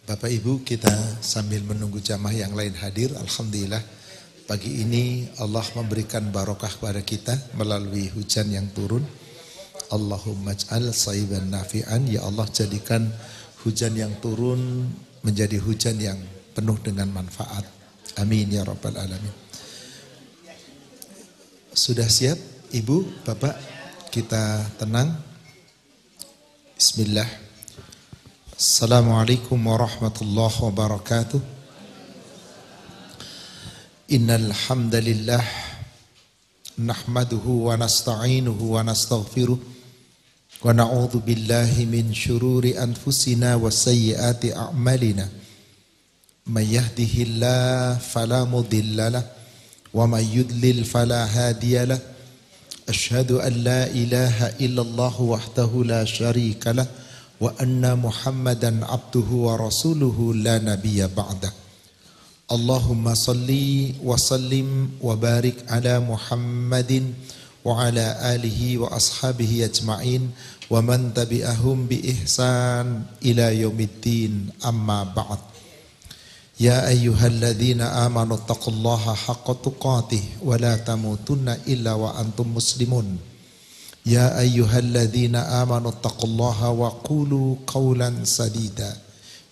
Bapak Ibu, kita sambil menunggu jamaah yang lain hadir, alhamdulillah pagi ini Allah memberikan barokah kepada kita melalui hujan yang turun. Allahumma ij'al shayban nafi'an, ya Allah jadikan hujan yang turun menjadi hujan yang penuh dengan manfaat. Amin ya rabbal alamin. Sudah siap Ibu, Bapak? Kita tenang. Bismillah. Assalamualaikum warahmatullahi wabarakatuh. Innal hamdalillah nahmaduhu wa nasta'inuhu wa nastaghfiruh wa na'udzu billahi min syururi anfusina wa sayyiati a'malina. May yahdihillahu fala mudhillalah wa may yudlil fala hadiyalah. Asyhadu an la ilaha illallah wahdahu la syarikalah wa anna Muhammadan abduhu wa rasuluhu la nabiyya ba'dah. Allahumma salli wa sallim wa barik ala Muhammadin wa ala alihi wa ashabihi ajma'in wa man tabi'ahum bi ihsan ila yaumiddin, amma ba'd. Ya ayyuhalladzina amanu taqullaha haqqa tuqatih wa la tamutunna illa wa antum muslimun. Ya ayyuhalladzina amanu taqullaha wa qulu qawlan sadida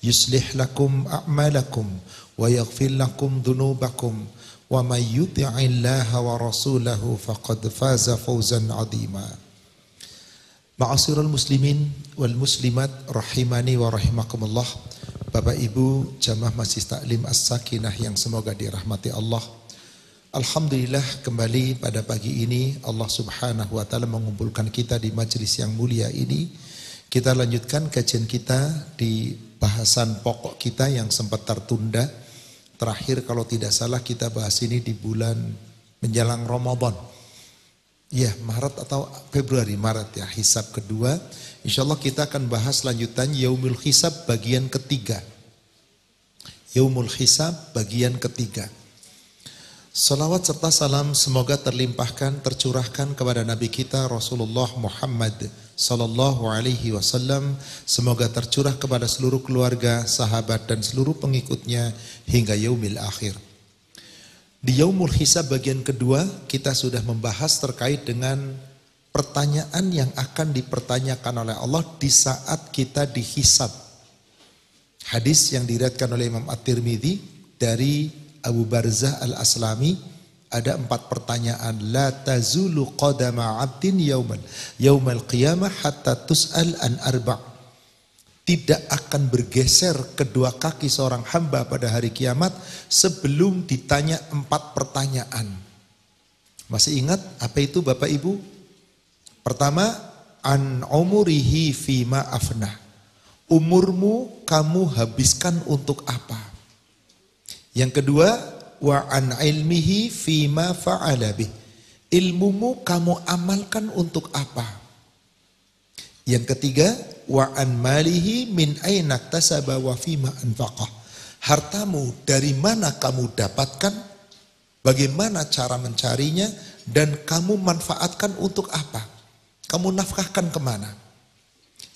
yuslih lakum a'malakum wa yaghfir lakum dhunubakum wa may yuti'illaha wa rasulahu faqad faza fawzan 'azima. Ma'asyiral muslimin wal muslimat rahimani wa rahimakumullah. Bapak Ibu jamaah Masjid Taklim As-Sakinah yang semoga dirahmati Allah. Alhamdulillah kembali pada pagi ini Allah subhanahu wa ta'ala mengumpulkan kita di majelis yang mulia ini. Kita lanjutkan kajian kita di bahasan pokok kita yang sempat tertunda. Terakhir kalau tidak salah kita bahas ini di bulan menjelang Ramadan. Ya, Maret atau Februari, Maret ya, hisab kedua. Insya Allah kita akan bahas lanjutan Yaumul Hisab bagian ketiga. Yaumul Hisab bagian ketiga. Salawat serta salam semoga terlimpahkan, tercurahkan kepada Nabi kita Rasulullah Muhammad sallallahu alaihi wasallam. Semoga tercurah kepada seluruh keluarga, sahabat dan seluruh pengikutnya hingga yaumil akhir. Di Yaumul Hisab bagian kedua kita sudah membahas terkait dengan pertanyaan yang akan dipertanyakan oleh Allah di saat kita dihisab. Hadis yang diriwayatkan oleh Imam At-Tirmidzi dari Abu Barzah Al-Aslami, ada 4 pertanyaan. La tazulu qadama 'abdin yaumal qiyamah hatta tus'al an arba'. Tidak akan bergeser kedua kaki seorang hamba pada hari kiamat sebelum ditanya 4 pertanyaan. Masih ingat apa itu Bapak Ibu? Pertama, an umurihi fima afnah. Umurmu kamu habiskan untuk apa? Yang kedua, wa an ilmihi fima fa'ala bih. Ilmumu kamu amalkan untuk apa? Yang ketiga, wa an malihi min aina iktasaba wa fima anfaqah. Hartamu dari mana kamu dapatkan? Bagaimana cara mencarinya dan kamu manfaatkan untuk apa? Kamu nafkahkan kemana?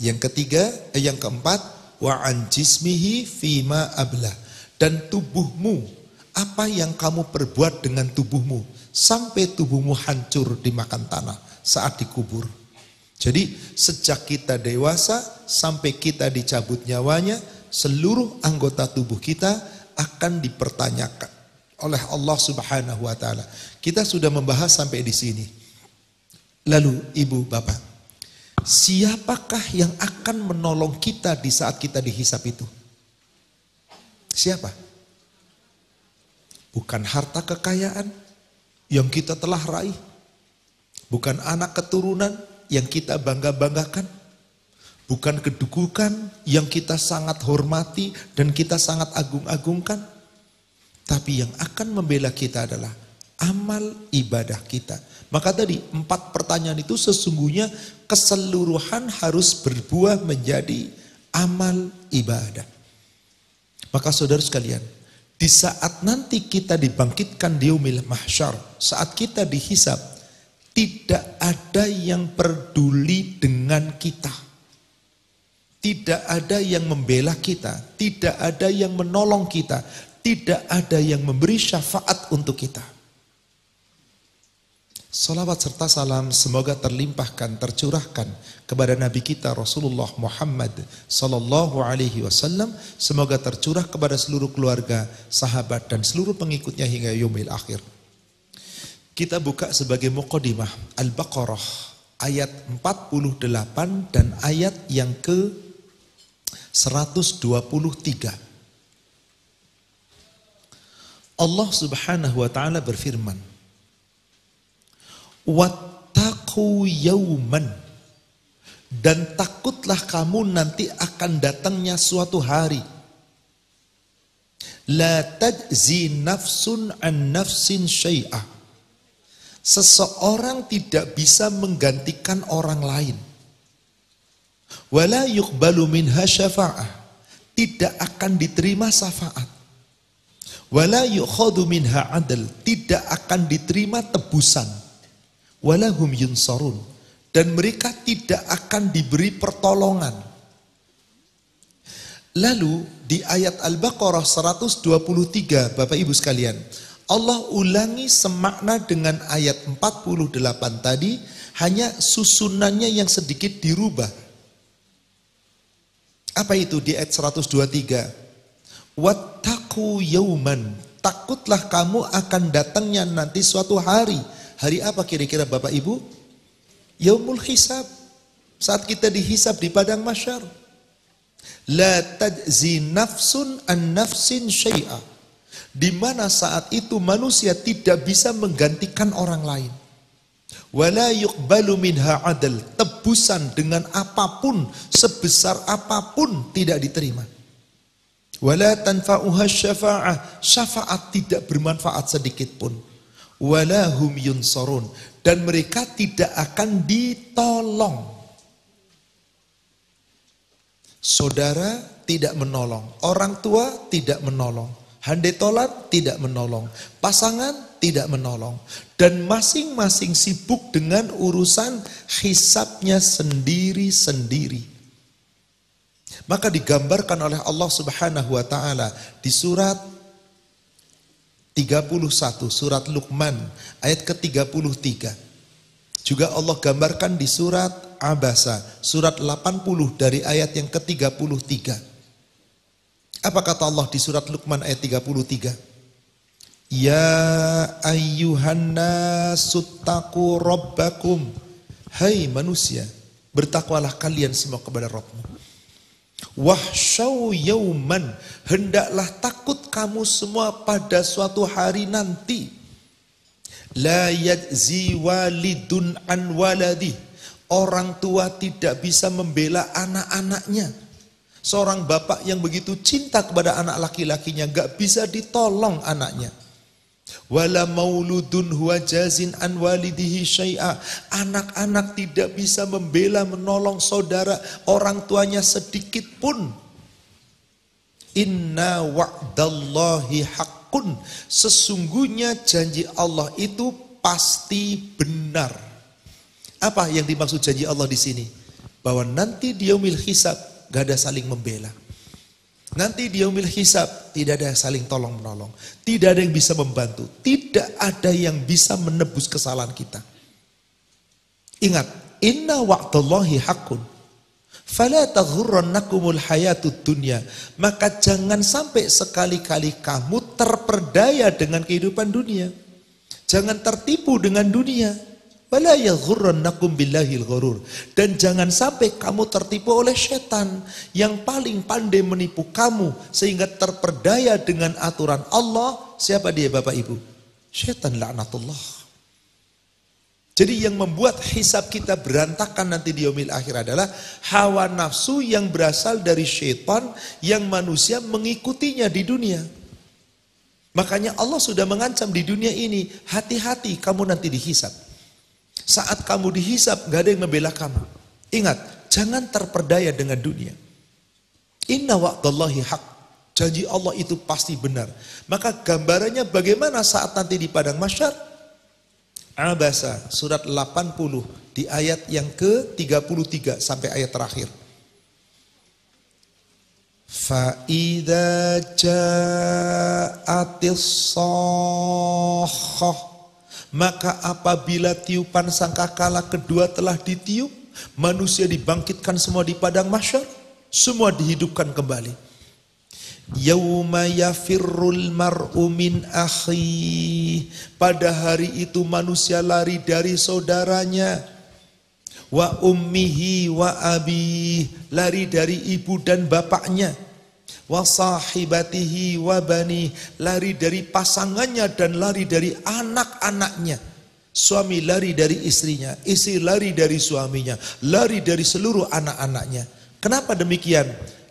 Yang ketiga, yang keempat, wa an jismihi fima ablah. Dan tubuhmu, apa yang kamu perbuat dengan tubuhmu sampai tubuhmu hancur dimakan tanah saat dikubur. Jadi sejak kita dewasa sampai kita dicabut nyawanya, seluruh anggota tubuh kita akan dipertanyakan oleh Allah Subhanahu wa taala. Kita sudah membahas sampai di sini. Lalu Ibu, Bapak, siapakah yang akan menolong kita di saat kita dihisab itu? Siapa? Bukan harta kekayaan yang kita telah raih. Bukan anak keturunan yang kita bangga-banggakan. Bukan kedudukan yang kita sangat hormati dan kita sangat agung-agungkan. Tapi yang akan membela kita adalah amal ibadah kita. Maka tadi 4 pertanyaan itu sesungguhnya keseluruhan harus berbuah menjadi amal ibadah. Maka saudara sekalian, di saat nanti kita dibangkitkan di yaumil mahsyar, saat kita dihisab, tidak ada yang peduli dengan kita. tidak ada yang membela kita, tidak ada yang menolong kita, tidak ada yang memberi syafaat untuk kita. Salawat serta salam semoga terlimpahkan, tercurahkan kepada Nabi kita Rasulullah Muhammad sallallahu alaihi wasallam, semoga tercurah kepada seluruh keluarga, sahabat dan seluruh pengikutnya hingga yaumil akhir. Kita buka sebagai muqaddimah Al-Baqarah ayat 48 dan ayat yang ke 123. Allah Subhanahu wa taala berfirman, wattaqu yauman, dan takutlah kamu nanti akan datangnya suatu hari, la tajzi nafsun an nafsin syai'ah, seseorang tidak bisa menggantikan orang lain, wala yuqbalu minha syafa'ah, tidak akan diterima syafaat, wala yukhadhu minha adl, tidak akan diterima tebusan, walahum yunsarun, dan mereka tidak akan diberi pertolongan. Lalu di ayat Al-Baqarah 123, Bapak Ibu sekalian, Allah ulangi semakna dengan ayat 48 tadi, hanya susunannya yang sedikit dirubah. Apa itu di ayat 123? Wattaqu yauman, takutlah kamu akan datangnya nanti suatu hari. Hari apa kira-kira Bapak Ibu? Yaumul hisab. Saat kita dihisab di padang mahsyar. La tajzi nafsun an nafsin syai'a. Di mana saat itu manusia tidak bisa menggantikan orang lain. Wala yuqbalu minha adl, tebusan dengan apapun, sebesar apapun tidak diterima. Wala tanfa'uha syafa'ah, syafaat tidak bermanfaat sedikit pun. Walahum yunsarun, dan mereka tidak akan ditolong. Saudara tidak menolong, orang tua tidak menolong, handai tolan tidak menolong, pasangan tidak menolong, dan masing-masing sibuk dengan urusan hisabnya sendiri-sendiri. Maka digambarkan oleh Allah Subhanahu wa taala di surat 31, surat Luqman ayat ke-33. Juga Allah gambarkan di surat Abasa, surat 80 dari ayat yang ke-33. Apa kata Allah di surat Luqman ayat 33? Ya ayyuhan nasuttaqu rabbakum, hai manusia, bertakwalah kalian semua kepada Rabbmu. Wahsyau yauman, hendaklah takut kamu semua pada suatu hari nanti. La yajzi walidun an waladih, orang tua tidak bisa membela anak-anaknya. Seorang bapak yang begitu cinta kepada anak laki-lakinya gak bisa ditolong anaknya. Wala mauludun huwa jazin an walidihi syai'a, anak-anak tidak bisa membela menolong saudara orang tuanya sedikit pun. Inna wa'dallahi haqqun, sesungguhnya janji Allah itu pasti benar. Apa yang dimaksud janji Allah di sini? Bahwa nanti di yaumil hisab gak ada saling membela. Nanti di yaumil hisab tidak ada yang saling tolong menolong, tidak ada yang bisa membantu, tidak ada yang bisa menebus kesalahan kita. Ingat, inna wa'dallahi haqqun fala taghurrannakumul hayatud dunya, maka jangan sampai sekali-kali kamu terperdaya dengan kehidupan dunia. Jangan tertipu dengan dunia. Wala yaghurrannakum billahil ghurur, dan jangan sampai kamu tertipu oleh setan yang paling pandai menipu kamu sehingga terperdaya dengan aturan Allah. Siapa dia Bapak Ibu? Setan laknatullah. Jadi yang membuat hisab kita berantakan nanti di yaumil akhir adalah hawa nafsu yang berasal dari setan yang manusia mengikutinya di dunia. Makanya Allah sudah mengancam di dunia ini, hati-hati kamu nanti dihisab. Saat kamu dihisab gak ada yang membela kamu. Ingat, jangan terperdaya dengan dunia. Inna wa'dallahi haq, janji Allah itu pasti benar. Maka gambarannya bagaimana saat nanti di padang mahsyar? Abasa surat 80 di ayat yang ke-33 sampai ayat terakhir. Fa'idha ja'atis shakhah, maka apabila tiupan sangkakala kedua telah ditiup, manusia dibangkitkan semua di padang mahsyar, semua dihidupkan kembali. Yauma yafirrul mar'u min akhi, pada hari itu manusia lari dari saudaranya. Wa ummihi wa abi, lari dari ibu dan bapaknya. Wa sahibatihi wa bani, lari dari pasangannya dan lari dari anak-anaknya. Suami lari dari istrinya, istri lari dari suaminya, lari dari seluruh anak-anaknya. Kenapa demikian?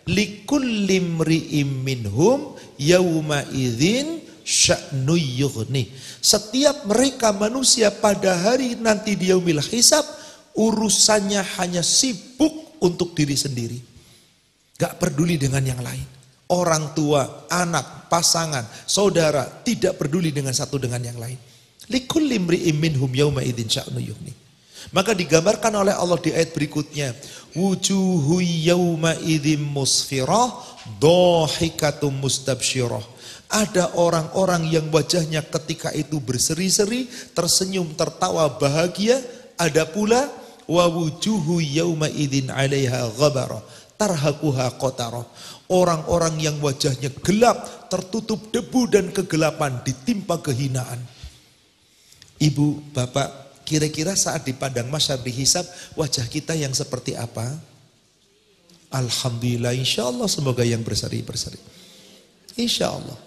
Likulli mri'im minhum yauma idzin sya'nu yughni. Setiap mereka manusia pada hari nanti di yaumil hisab, urusannya hanya sibuk untuk diri sendiri. Gak peduli dengan yang lain. Orang tua, anak, pasangan, saudara, tidak peduli dengan satu dengan yang lain. Likulli mri'im minhum yauma idzin sya'nu yughni. Maka digambarkan oleh Allah di ayat berikutnya, wujuhu yawma idzim musfirah dhahikatum mustabsyirah. Ada orang-orang yang wajahnya ketika itu berseri-seri, tersenyum, tertawa, bahagia. Ada pula wa wujuhu yawma idzin 'alaiha ghabara tarhaquha qatarah. Orang-orang yang wajahnya gelap, tertutup debu dan kegelapan, ditimpa kehinaan. Ibu, bapak, kira-kira saat di padang mahsyar dihisab, wajah kita yang seperti apa? Alhamdulillah, insya Allah semoga yang berseri-berseri. Insya Allah.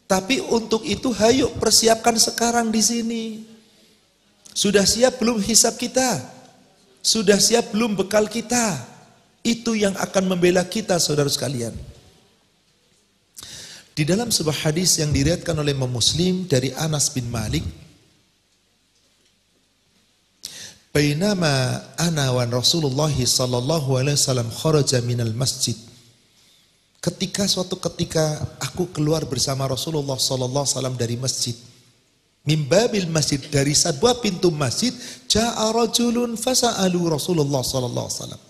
Tapi untuk itu hayu persiapkan sekarang di sini. Sudah siap belum hisab kita? Sudah siap belum bekal kita? Itu yang akan membela kita, saudara sekalian. Di dalam sebuah hadis yang diriwayatkan oleh Imam Muslim dari Anas bin Malik, bainama ana wa Rasulullah sallallahu alaihi wasallam kharaja minal masjid. Suatu ketika aku keluar bersama Rasulullah sallallahu alaihi wasallam dari masjid. Min babil masjid, dari sebuah pintu masjid, ja'a rajulun fasa'alu Rasulullah sallallahu alaihi wasallam.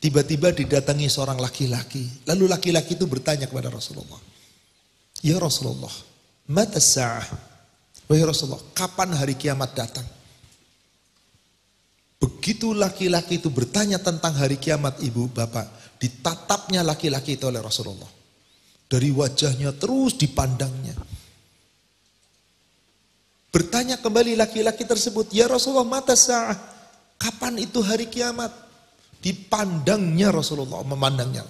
Tiba-tiba didatangi seorang laki-laki. Lalu laki-laki itu bertanya kepada Rasulullah, "Ya Rasulullah, mata sa'ah?" Wahai Rasulullah, kapan hari kiamat datang? Begitu laki-laki itu bertanya tentang hari kiamat, ibu, bapak, ditatapnya laki-laki itu oleh Rasulullah. Dari wajahnya terus dipandangnya. Bertanya kembali laki-laki tersebut, "Ya Rasulullah, mata sa'ah? Kapan itu hari kiamat?" Dipandangnya Rasulullah, memandangnya.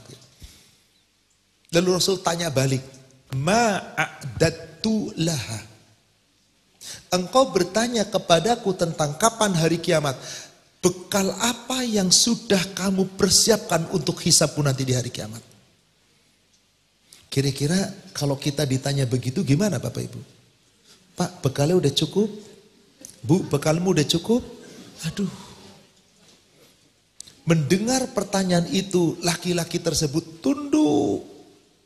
Lalu Rasul tanya balik, "Ma'adatu laha?" Engkau bertanya kepadaku tentang kapan hari kiamat. Bekal apa yang sudah kamu persiapkan untuk hisabmu nanti di hari kiamat? Kira-kira kalau kita ditanya begitu gimana Bapak Ibu? Pak, bekalnya udah cukup? Bu, bekalmu udah cukup? Aduh. Mendengar pertanyaan itu, laki-laki tersebut tunduk,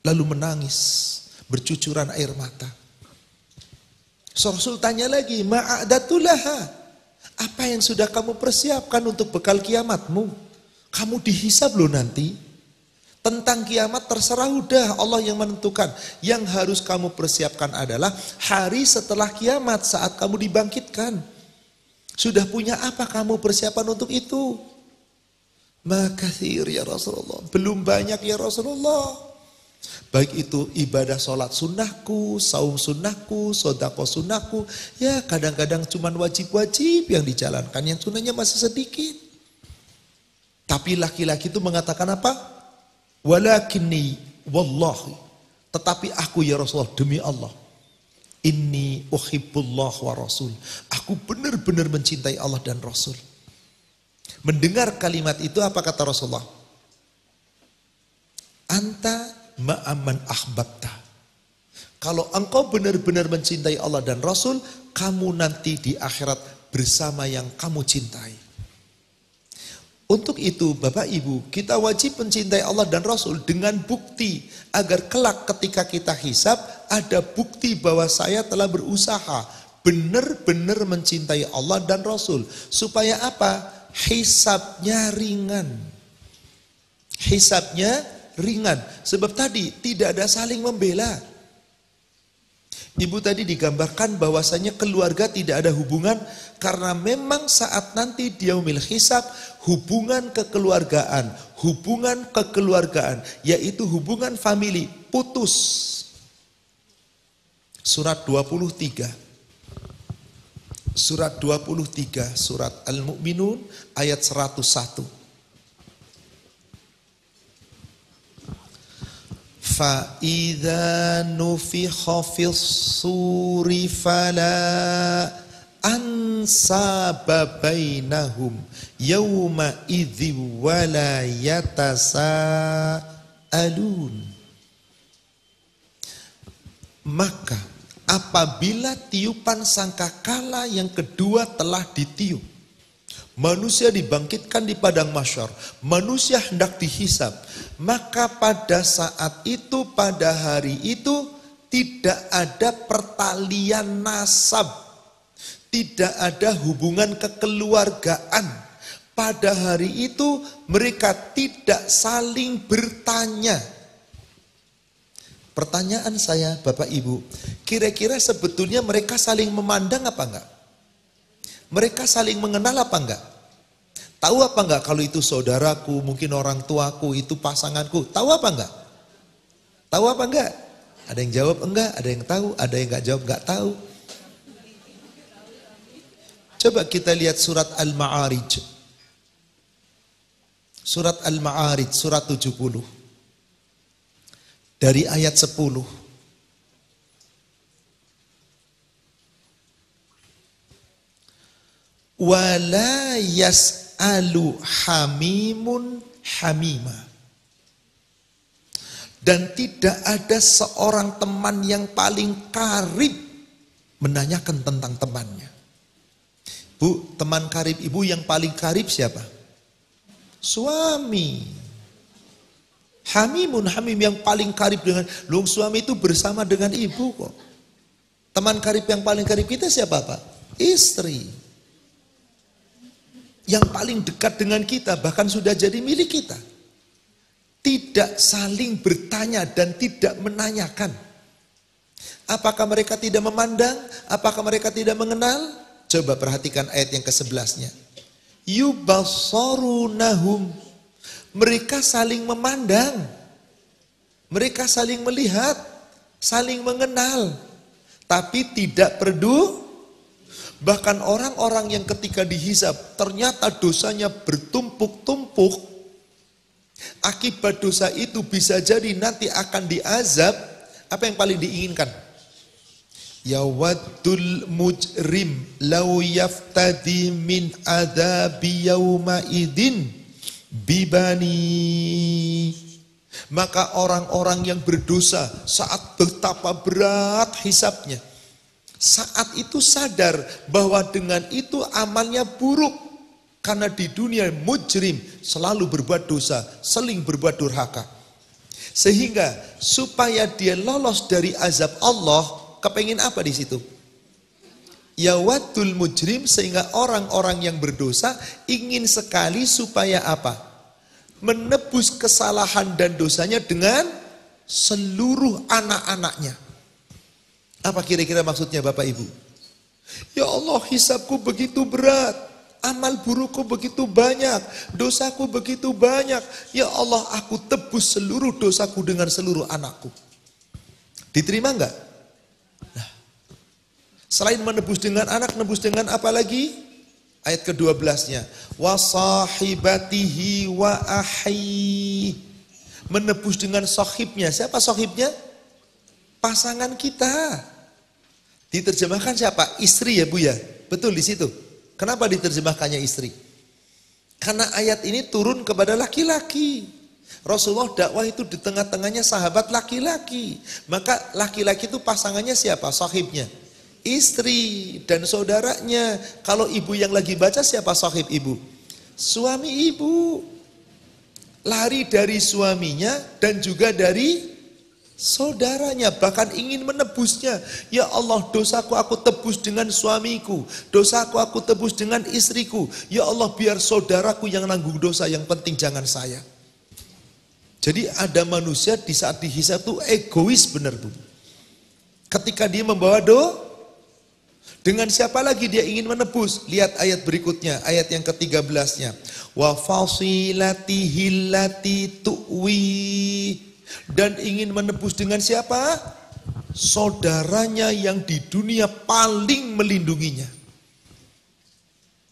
lalu menangis, bercucuran air mata. Rasul tanya lagi, ma'adatullaha, apa yang sudah kamu persiapkan untuk bekal kiamatmu? Kamu dihisab loh nanti. Tentang kiamat terserah udah, Allah yang menentukan. Yang harus kamu persiapkan adalah hari setelah kiamat saat kamu dibangkitkan. Sudah punya apa kamu persiapan untuk itu? Makathir ya Rasulullah, belum banyak ya Rasulullah. Baik itu ibadah sholat sunnahku, saum sunnahku, sodako sunnahku. Ya kadang-kadang cuman wajib-wajib yang dijalankan, yang sunnahnya masih sedikit. Tapi laki-laki itu mengatakan apa? Walakinni wallahi, tetapi aku ya Rasulullah, demi Allah, inni uhibbullah wa rasul, aku benar-benar mencintai Allah dan Rasul. Mendengar kalimat itu apa kata Rasulullah? Anta ma'aman ahbabta. Kalau engkau benar-benar mencintai Allah dan Rasul, kamu nanti di akhirat bersama yang kamu cintai. Untuk itu Bapak Ibu, kita wajib mencintai Allah dan Rasul dengan bukti, agar kelak ketika kita hisab ada bukti bahwa saya telah berusaha benar-benar mencintai Allah dan Rasul. Supaya apa? Hisabnya ringan. Hisabnya ringan. Sebab tadi tidak ada saling membela. Ibu tadi digambarkan bahwasanya keluarga tidak ada hubungan karena memang saat nanti di yaumil hisab hubungan kekeluargaan, yaitu hubungan famili putus. Surat 23. Surat 23, surat Al-Mu'minun ayat 101. Fa'idha nufikha fis-suri fala ansaba bainahum yawma idzi wala yatasaalun. Maka apabila tiupan sangkakala yang kedua telah ditiup, manusia dibangkitkan di padang mahsyar, manusia hendak dihisab, maka pada saat itu, pada hari itu tidak ada pertalian nasab, tidak ada hubungan kekeluargaan. Pada hari itu mereka tidak saling bertanya. Pertanyaan saya Bapak Ibu, kira-kira sebetulnya mereka saling memandang apa enggak? Mereka saling mengenal apa enggak? Tahu apa enggak kalau itu saudaraku, mungkin orang tuaku, itu pasanganku? Tahu apa enggak? Tahu apa enggak? Ada yang jawab enggak, ada yang tahu, ada yang enggak jawab enggak tahu. Coba kita lihat surat Al-Ma'arij. Surat Al-Ma'arij, surat 70. Dari ayat 10. Wala yas'alu hamimun hamima. Dan tidak ada seorang teman yang paling karib menanyakan tentang temannya. Bu, teman karib ibu yang paling karib siapa? Suami. Hamimun hamim, yang paling karib dengan suami itu bersama dengan ibu kok. Teman karib yang paling karib kita siapa Pak? Istri. Yang paling dekat dengan kita, bahkan sudah jadi milik kita. Tidak saling bertanya dan tidak menanyakan. Apakah mereka tidak memandang? Apakah mereka tidak mengenal? Coba perhatikan ayat yang ke-11-nya. Yubassarunahum. Mereka saling memandang. Mereka saling melihat, saling mengenal. Tapi tidak perlu. Bahkan orang-orang yang ketika dihisab ternyata dosanya bertumpuk-tumpuk. Akibat dosa itu bisa jadi nanti akan diazab. Apa yang paling diinginkan? Yawaddul mujrim law yaftadi min adzabi yauma idin bibani. Maka orang-orang yang berdosa saat betapa berat hisabnya, saat itu sadar bahwa dengan itu amalnya buruk. Karena di dunia mujrim selalu berbuat dosa, seling berbuat durhaka. Sehingga supaya dia lolos dari azab Allah, kepengen apa di situ? Yawaddul mujrim, sehingga orang-orang yang berdosa ingin sekali supaya apa? Menebus kesalahan dan dosanya dengan seluruh anak-anaknya. Apa kira-kira maksudnya Bapak Ibu? Ya Allah, hisabku begitu berat, amal burukku begitu banyak, dosaku begitu banyak. Ya Allah, aku tebus seluruh dosaku dengan seluruh anakku. Diterima enggak? Nah, selain menebus dengan anak, nebus dengan apa lagi? Ayat ke-12-nya. Wa sahibatihi wa ahi. Menebus dengan sahibnya. Siapa sahibnya? Pasangan kita. Diterjemahkan siapa? Istri ya Bu ya. Betul di situ. Kenapa diterjemahkannya istri? Karena ayat ini turun kepada laki-laki. Rasulullah dakwah itu di tengah-tengahnya sahabat laki-laki. Maka laki-laki itu pasangannya siapa? Sahibnya. Istri dan saudaranya. Kalau ibu yang lagi baca siapa sahib ibu? Suami ibu. Lari dari suaminya dan juga dari saudaranya, bahkan ingin menebusnya. Ya Allah, dosaku aku tebus dengan suamiku, dosaku aku tebus dengan istriku. Ya Allah, biar saudaraku yang nanggung dosa, yang penting jangan saya. Jadi ada manusia di saat dihisab itu egois benar, Bu. Ketika dia membawa dengan siapa lagi dia ingin menebus? Lihat ayat berikutnya, ayat yang ke-13-nya. Wa fasilatihi allati tuwi. Dan ingin menebus dengan siapa? Saudaranya yang di dunia paling melindunginya.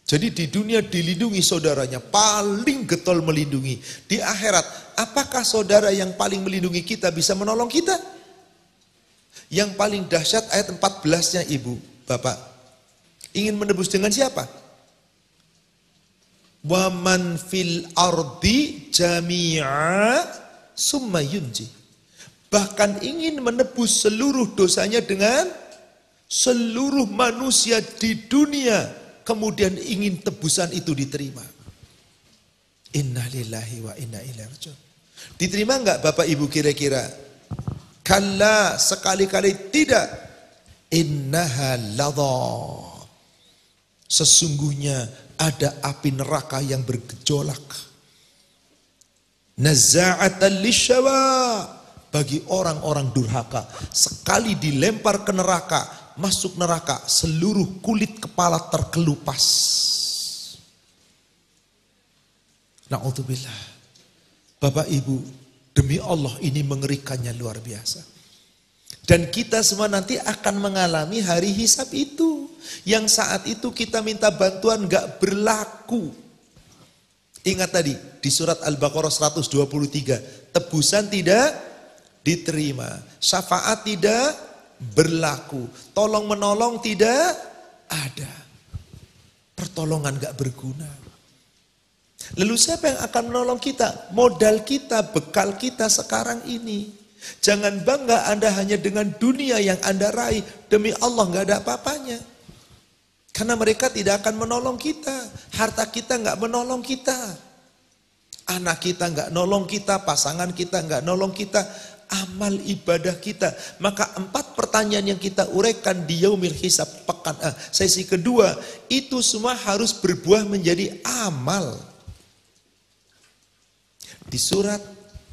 Jadi di dunia dilindungi saudaranya, paling getol melindungi. Di akhirat, apakah saudara yang paling melindungi kita bisa menolong kita? Yang paling dahsyat ayat 14-nya Ibu, Bapak. Ingin menebus dengan siapa? Wa man fil ardi jami'a summa yunji. Bahkan ingin menebus seluruh dosanya dengan seluruh manusia di dunia. Kemudian ingin tebusan itu diterima. Inna lillahi wa inna ilaihi raji'un. Diterima enggak Bapak Ibu kira-kira? Kalla, sekali-kali tidak. Innaha ladha. Sesungguhnya ada api neraka yang bergejolak. Nazza'atan lisyawa. Bagi orang-orang durhaka. Sekali dilempar ke neraka, masuk neraka, seluruh kulit kepala terkelupas. Na'udzubillah. Bapak Ibu, demi Allah ini mengerikannya luar biasa. Dan kita semua nanti akan mengalami hari hisab itu. Yang saat itu kita minta bantuan gak berlaku. Ingat tadi di surat Al-Baqarah 123. Tebusan tidak diterima. Syafaat tidak berlaku. Tolong menolong tidak ada. Pertolongan gak berguna. Lalu siapa yang akan menolong kita? Modal kita, bekal kita sekarang ini. Jangan bangga Anda hanya dengan dunia yang Anda raih. Demi Allah gak ada apa-apanya. Karena mereka tidak akan menolong kita. Harta kita gak menolong kita. Anak kita gak nolong kita. Pasangan kita gak nolong kita. Amal ibadah kita. Maka 4 pertanyaan yang kita uraikan di Yaumil Hisab pekan sesi kedua, itu semua harus berbuah menjadi amal. Di surat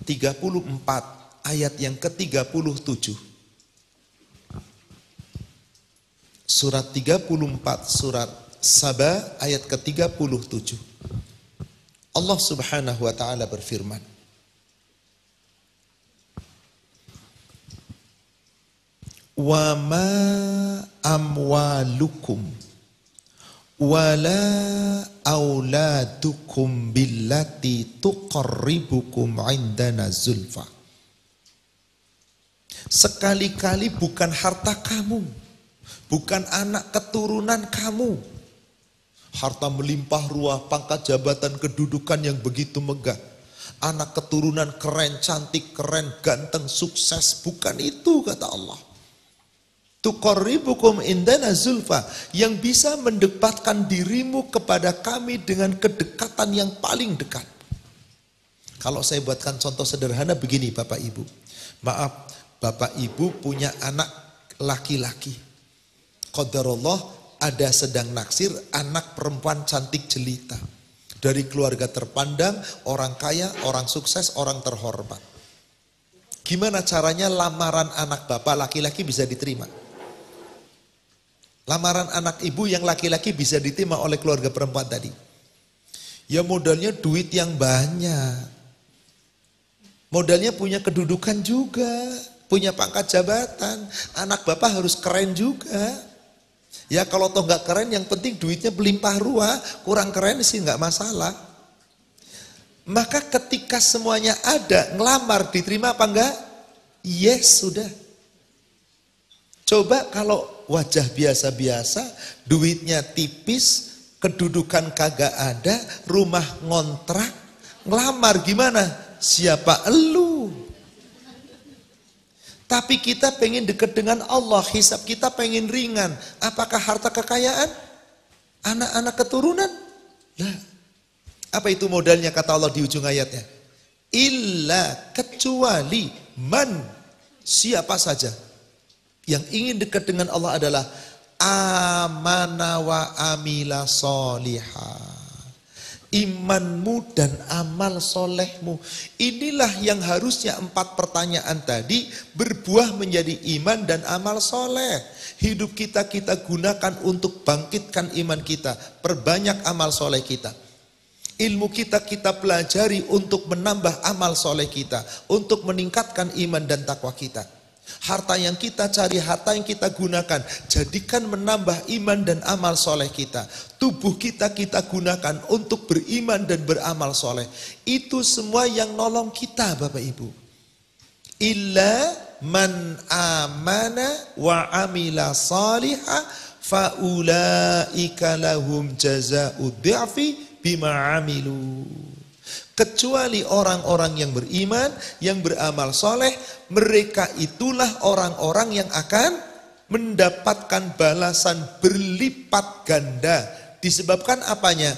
34 ayat yang ke-37. Surat 34 surat Saba ayat ke-37. Allah Subhanahu wa taala berfirman, wa ma amwalukum wala auladukum billati tuqarribukum indana zulfa. Sekali-kali bukan harta kamu, bukan anak keturunan kamu. Harta melimpah ruah, pangkat jabatan, kedudukan yang begitu megah. Anak keturunan keren, cantik, keren, ganteng, sukses. Bukan itu kata Allah. Tuqarribukum indana zulfa, yang bisa mendekatkan dirimu kepada kami dengan kedekatan yang paling dekat. Kalau saya buatkan contoh sederhana begini Bapak Ibu. Maaf, Bapak Ibu punya anak laki-laki. Qadarullah ada sedang naksir anak perempuan cantik jelita. Dari keluarga terpandang, orang kaya, orang sukses, orang terhormat. Gimana caranya lamaran anak Bapak laki-laki bisa diterima? Lamaran anak ibu yang laki-laki bisa diterima oleh keluarga perempuan tadi. Ya modalnya duit yang banyak. Modalnya punya kedudukan juga. Punya pangkat jabatan. Anak bapak harus keren juga. Ya kalau toh gak keren yang penting duitnya berlimpah ruah. Kurang keren sih gak masalah. Maka ketika semuanya ada, ngelamar diterima apa enggak? Yes, sudah. Coba kalau wajah biasa-biasa, duitnya tipis, kedudukan kagak ada, rumah ngontrak, ngelamar gimana? Siapa elu? Tapi kita pengen dekat dengan Allah, hisab kita pengen ringan. Apakah harta kekayaan? Anak-anak keturunan? Lah. Apa itu modalnya kata Allah di ujung ayatnya? Illa, kecuali man, siapa saja yang ingin dekat dengan Allah adalah amana wa amila soliha. imanmu dan amal solehmu. Inilah yang harusnya 4 pertanyaan tadi berbuah menjadi iman dan amal soleh. Hidup kita gunakan untuk bangkitkan iman kita, perbanyak amal soleh kita. Ilmu kita pelajari untuk menambah amal soleh kita, untuk meningkatkan iman dan takwa kita. Harta yang kita cari, harta yang kita gunakan, jadikan menambah iman dan amal soleh kita. Tubuh kita gunakan untuk beriman dan beramal soleh. Itu semua yang nolong kita, Bapak Ibu. Illa man amana wa amila salihah faulaika lahum jaza'ud dhi'fi bima amilu. Kecuali orang-orang yang beriman, yang beramal soleh, mereka itulah orang-orang yang akan mendapatkan balasan berlipat ganda. Disebabkan apanya?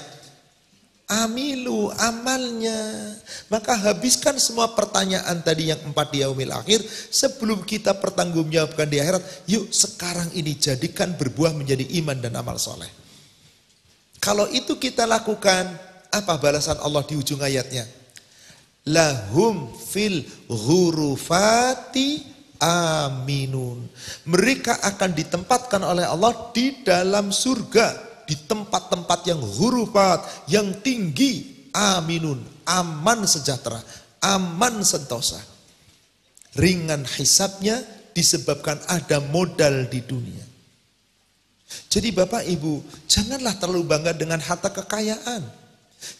Amilu, amalnya. Maka habiskan semua pertanyaan tadi yang 4 di yaumil akhir, sebelum kita pertanggungjawabkan di akhirat. Yuk sekarang ini jadikan berbuah menjadi iman dan amal soleh. Kalau itu kita lakukan, apa balasan Allah di ujung ayatnya? Lahum fil ghurufati aminun. Mereka akan ditempatkan oleh Allah di dalam surga, di tempat-tempat yang ghurufat, yang tinggi. Aminun, aman sejahtera, aman sentosa. Ringan hisabnya disebabkan ada modal di dunia. Jadi Bapak Ibu, janganlah terlalu bangga dengan harta kekayaan.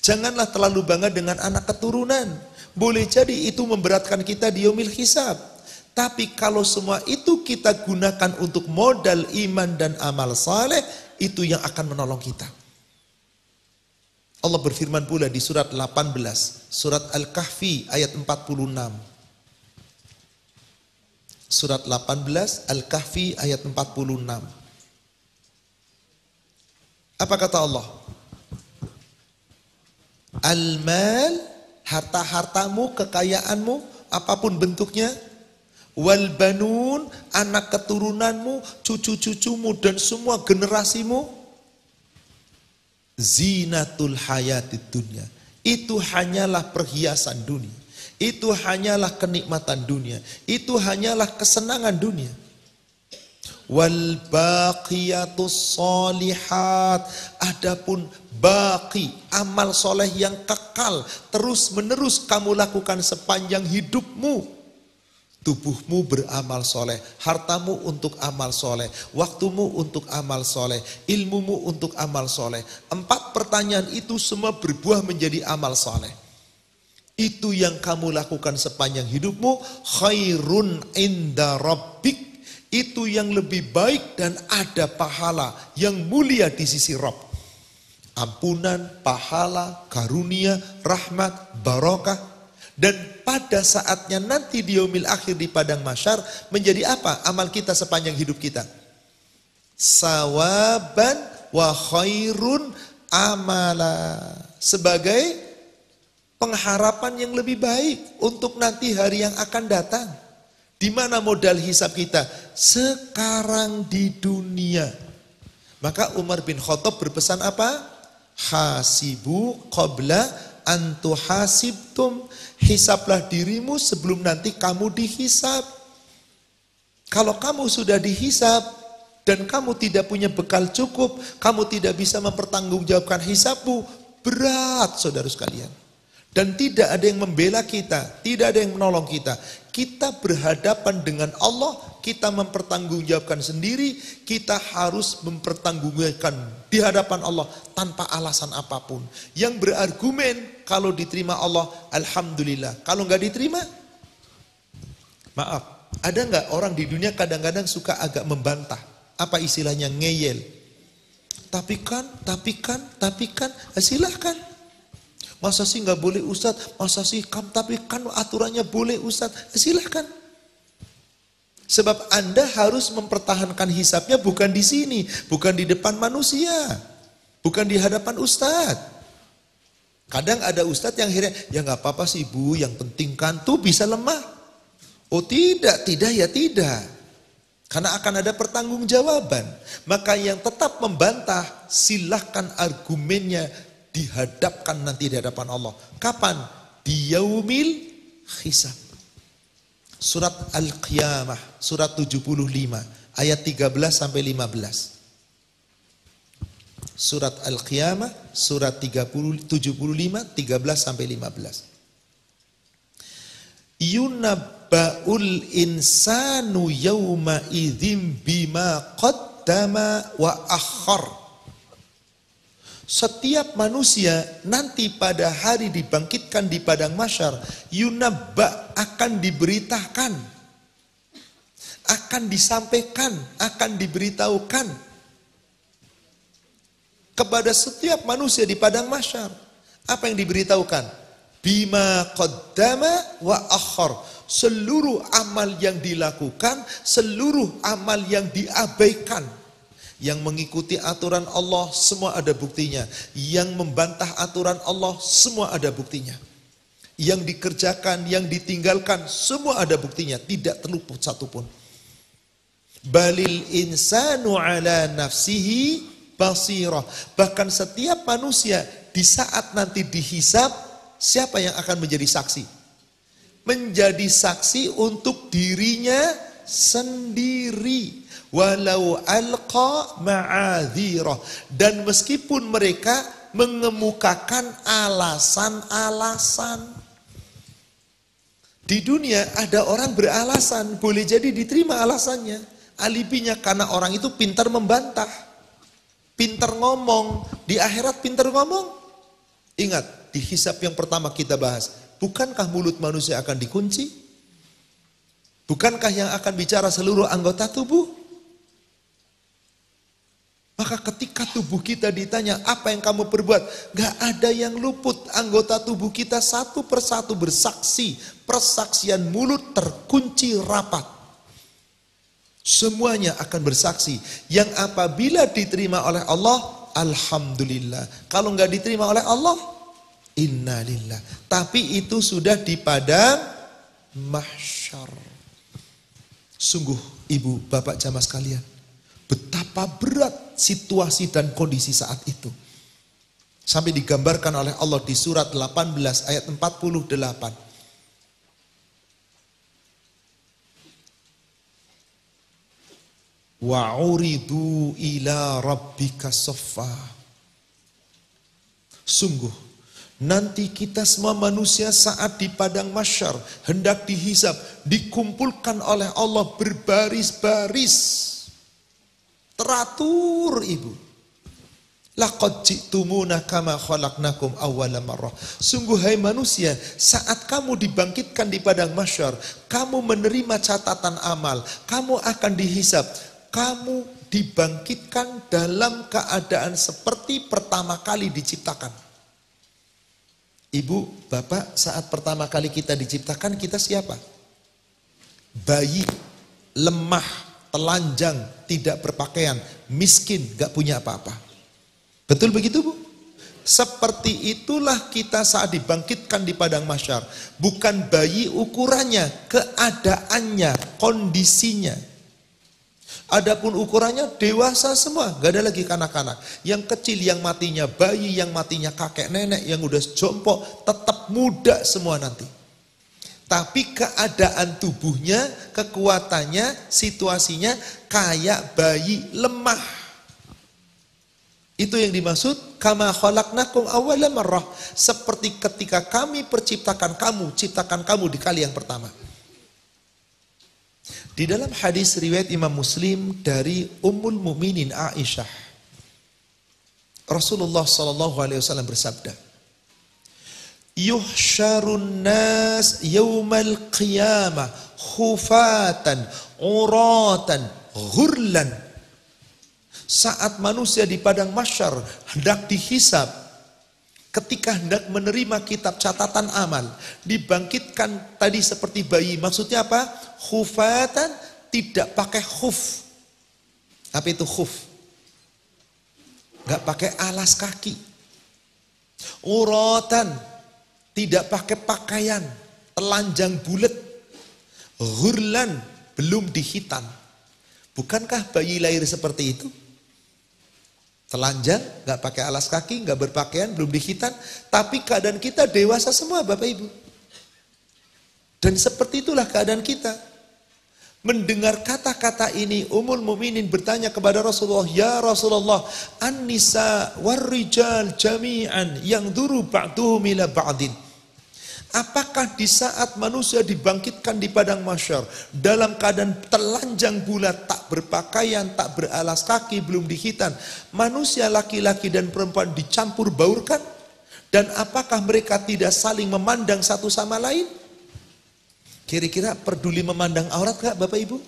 Janganlah terlalu bangga dengan anak keturunan. Boleh jadi itu memberatkan kita di yaumil hisab. Tapi kalau semua itu kita gunakan untuk modal iman dan amal saleh, itu yang akan menolong kita. Allah berfirman pula di surat 18, surat Al-Kahfi ayat 46. Surat 18 Al-Kahfi ayat 46. Apa kata Allah? Al-mal, harta-hartamu, kekayaanmu, apapun bentuknya. Wal banun, anak keturunanmu, cucu-cucumu dan semua generasimu. Zinatul hayatid dunya. Itu hanyalah perhiasan dunia. Itu hanyalah kenikmatan dunia. Itu hanyalah kesenangan dunia. Wal baqiyatus solihat, adapun baqi, amal soleh yang kekal, terus menerus kamu lakukan sepanjang hidupmu. Tubuhmu beramal soleh, hartamu untuk amal soleh, waktumu untuk amal soleh, ilmumu untuk amal soleh. 4 pertanyaan itu semua berbuah menjadi amal soleh. Itu yang kamu lakukan sepanjang hidupmu, khairun inda rabbik. Itu yang lebih baik dan ada pahala yang mulia di sisi Rabb. Ampunan, pahala, karunia, rahmat, barokah. Dan pada saatnya nanti di yaumil akhir di padang mahsyar menjadi apa amal kita sepanjang hidup kita? Sawaban wa khairun amala. Sebagai pengharapan yang lebih baik untuk nanti hari yang akan datang. Di mana modal hisab kita? Sekarang di dunia. Maka Umar bin Khattab berpesan apa? Hasibu qabla antu hasibtum. Hisablah dirimu sebelum nanti kamu dihisab. Kalau kamu sudah dihisab dan kamu tidak punya bekal cukup, kamu tidak bisa mempertanggungjawabkan hisabmu, berat saudara sekalian. Dan tidak ada yang membela kita, tidak ada yang menolong kita. Kita berhadapan dengan Allah, kita mempertanggungjawabkan sendiri, kita harus mempertanggungjawabkan di hadapan Allah tanpa alasan apapun. Yang berargumen, kalau diterima Allah, alhamdulillah. Kalau nggak diterima, maaf. Ada nggak orang di dunia kadang-kadang suka agak membantah? Apa istilahnya? Ngeyel. Tapi kan, silahkan. Masa sih nggak boleh Ustadz? Masa sih tapi kan aturannya boleh Ustadz? Silahkan. Sebab Anda harus mempertahankan hisabnya bukan di sini, bukan di depan manusia, bukan di hadapan Ustadz. Kadang ada Ustadz yang akhirnya, ya nggak apa-apa sih Bu, yang penting kan tuh bisa lemah. Oh tidak ya tidak. Karena akan ada pertanggungjawaban. Maka yang tetap membantah, silahkan argumennya dihadapkan nanti di hadapan Allah. Kapan? Di yaumil hisab. Surat Al-Qiyamah, surat 75, ayat 13 sampai 15. Surat Al-Qiyamah, surat 75, 13 sampai 15. Yunabba'ul insanu yawma idzim bima qaddama wa akhar. Setiap manusia nanti pada hari dibangkitkan di padang mahsyar, yunabba, akan diberitakan, akan disampaikan, akan diberitahukan kepada setiap manusia di padang mahsyar. Apa yang diberitahukan? Bima qaddama wa akhar. Seluruh amal yang dilakukan, seluruh amal yang diabaikan. Yang mengikuti aturan Allah semua ada buktinya. Yang membantah aturan Allah semua ada buktinya. Yang dikerjakan, yang ditinggalkan semua ada buktinya. Tidak terluput satupun. Balil insanu ala nafsihi basirah. Bahkan setiap manusia di saat nanti dihisab, siapa yang akan menjadi saksi? Menjadi saksi untuk dirinya sendiri. Walau alqa ma'adhirah. Dan meskipun mereka mengemukakan alasan-alasan. Di dunia ada orang beralasan, boleh jadi diterima alasannya. Alibinya karena orang itu pintar membantah, pintar ngomong. Di akhirat pintar ngomong. Ingat, di hisab yang pertama kita bahas, bukankah mulut manusia akan dikunci? Bukankah yang akan bicara seluruh anggota tubuh? Maka ketika tubuh kita ditanya, apa yang kamu perbuat? Gak ada yang luput. Anggota tubuh kita satu persatu bersaksi. Persaksian mulut terkunci rapat. Semuanya akan bersaksi. Yang apabila diterima oleh Allah, alhamdulillah. Kalau gak diterima oleh Allah, innalillah. Tapi itu sudah di padang mahsyar. Sungguh ibu, bapak jamaah sekalian, betapa berat situasi dan kondisi saat itu. Sampai digambarkan oleh Allah di surat 18 ayat 48. Wa'uridu ila rabbika saffa. Sungguh, nanti kita semua manusia saat di padang mahsyar hendak dihisab, dikumpulkan oleh Allah berbaris-baris. Teratur ibu. Laqad ji'tumuna kama khalaqnakum awwala marrah. Sungguh hai manusia, saat kamu dibangkitkan di padang mahsyar, kamu menerima catatan amal, kamu akan dihisab, kamu dibangkitkan dalam keadaan seperti pertama kali diciptakan. Ibu, bapak, saat pertama kali kita diciptakan, kita siapa? Bayi, lemah, telanjang, tidak berpakaian, miskin, gak punya apa-apa. Betul begitu bu? Seperti itulah kita saat dibangkitkan di padang mahsyar. Bukan bayi ukurannya, keadaannya, kondisinya. Adapun ukurannya dewasa semua, gak ada lagi kanak-kanak. Yang kecil yang matinya bayi, yang matinya kakek nenek, yang udah jompo, tetap muda semua nanti. Tapi keadaan tubuhnya, kekuatannya, situasinya kayak bayi lemah. Itu yang dimaksud kama khalaqnakum awwala marrah. Seperti ketika kami ciptakan kamu di kali yang pertama. Di dalam hadis riwayat Imam Muslim dari Ummul Mukminin Aisyah, Rasulullah SAW bersabda, yuhsyarun nas yaumal qiyamah khufatan uratan ghurlan. Saat manusia di padang mahsyar hendak dihisab, ketika hendak menerima kitab catatan amal, dibangkitkan tadi seperti bayi. Maksudnya apa? Khufatan, tidak pakai khuf. Apa itu khuf? Gak pakai alas kaki. Uratan, tidak pakai pakaian, telanjang bulat. Ghurlan, belum dihitan. Bukankah bayi lahir seperti itu? Telanjang, nggak pakai alas kaki, nggak berpakaian, belum dikhitan, tapi keadaan kita dewasa semua Bapak Ibu. Dan seperti itulah keadaan kita. Mendengar kata-kata ini, Ummul Mukminin bertanya kepada Rasulullah, "Ya Rasulullah, an-nisa war-rijal jami'an yanzuru ba'duhum ila ba'din." Apakah di saat manusia dibangkitkan di padang mahsyar dalam keadaan telanjang bulat, tak berpakaian, tak beralas kaki, belum dikhitan, manusia laki-laki dan perempuan dicampur baurkan? Dan apakah mereka tidak saling memandang satu sama lain? Kira-kira peduli memandang aurat gak Bapak Ibu?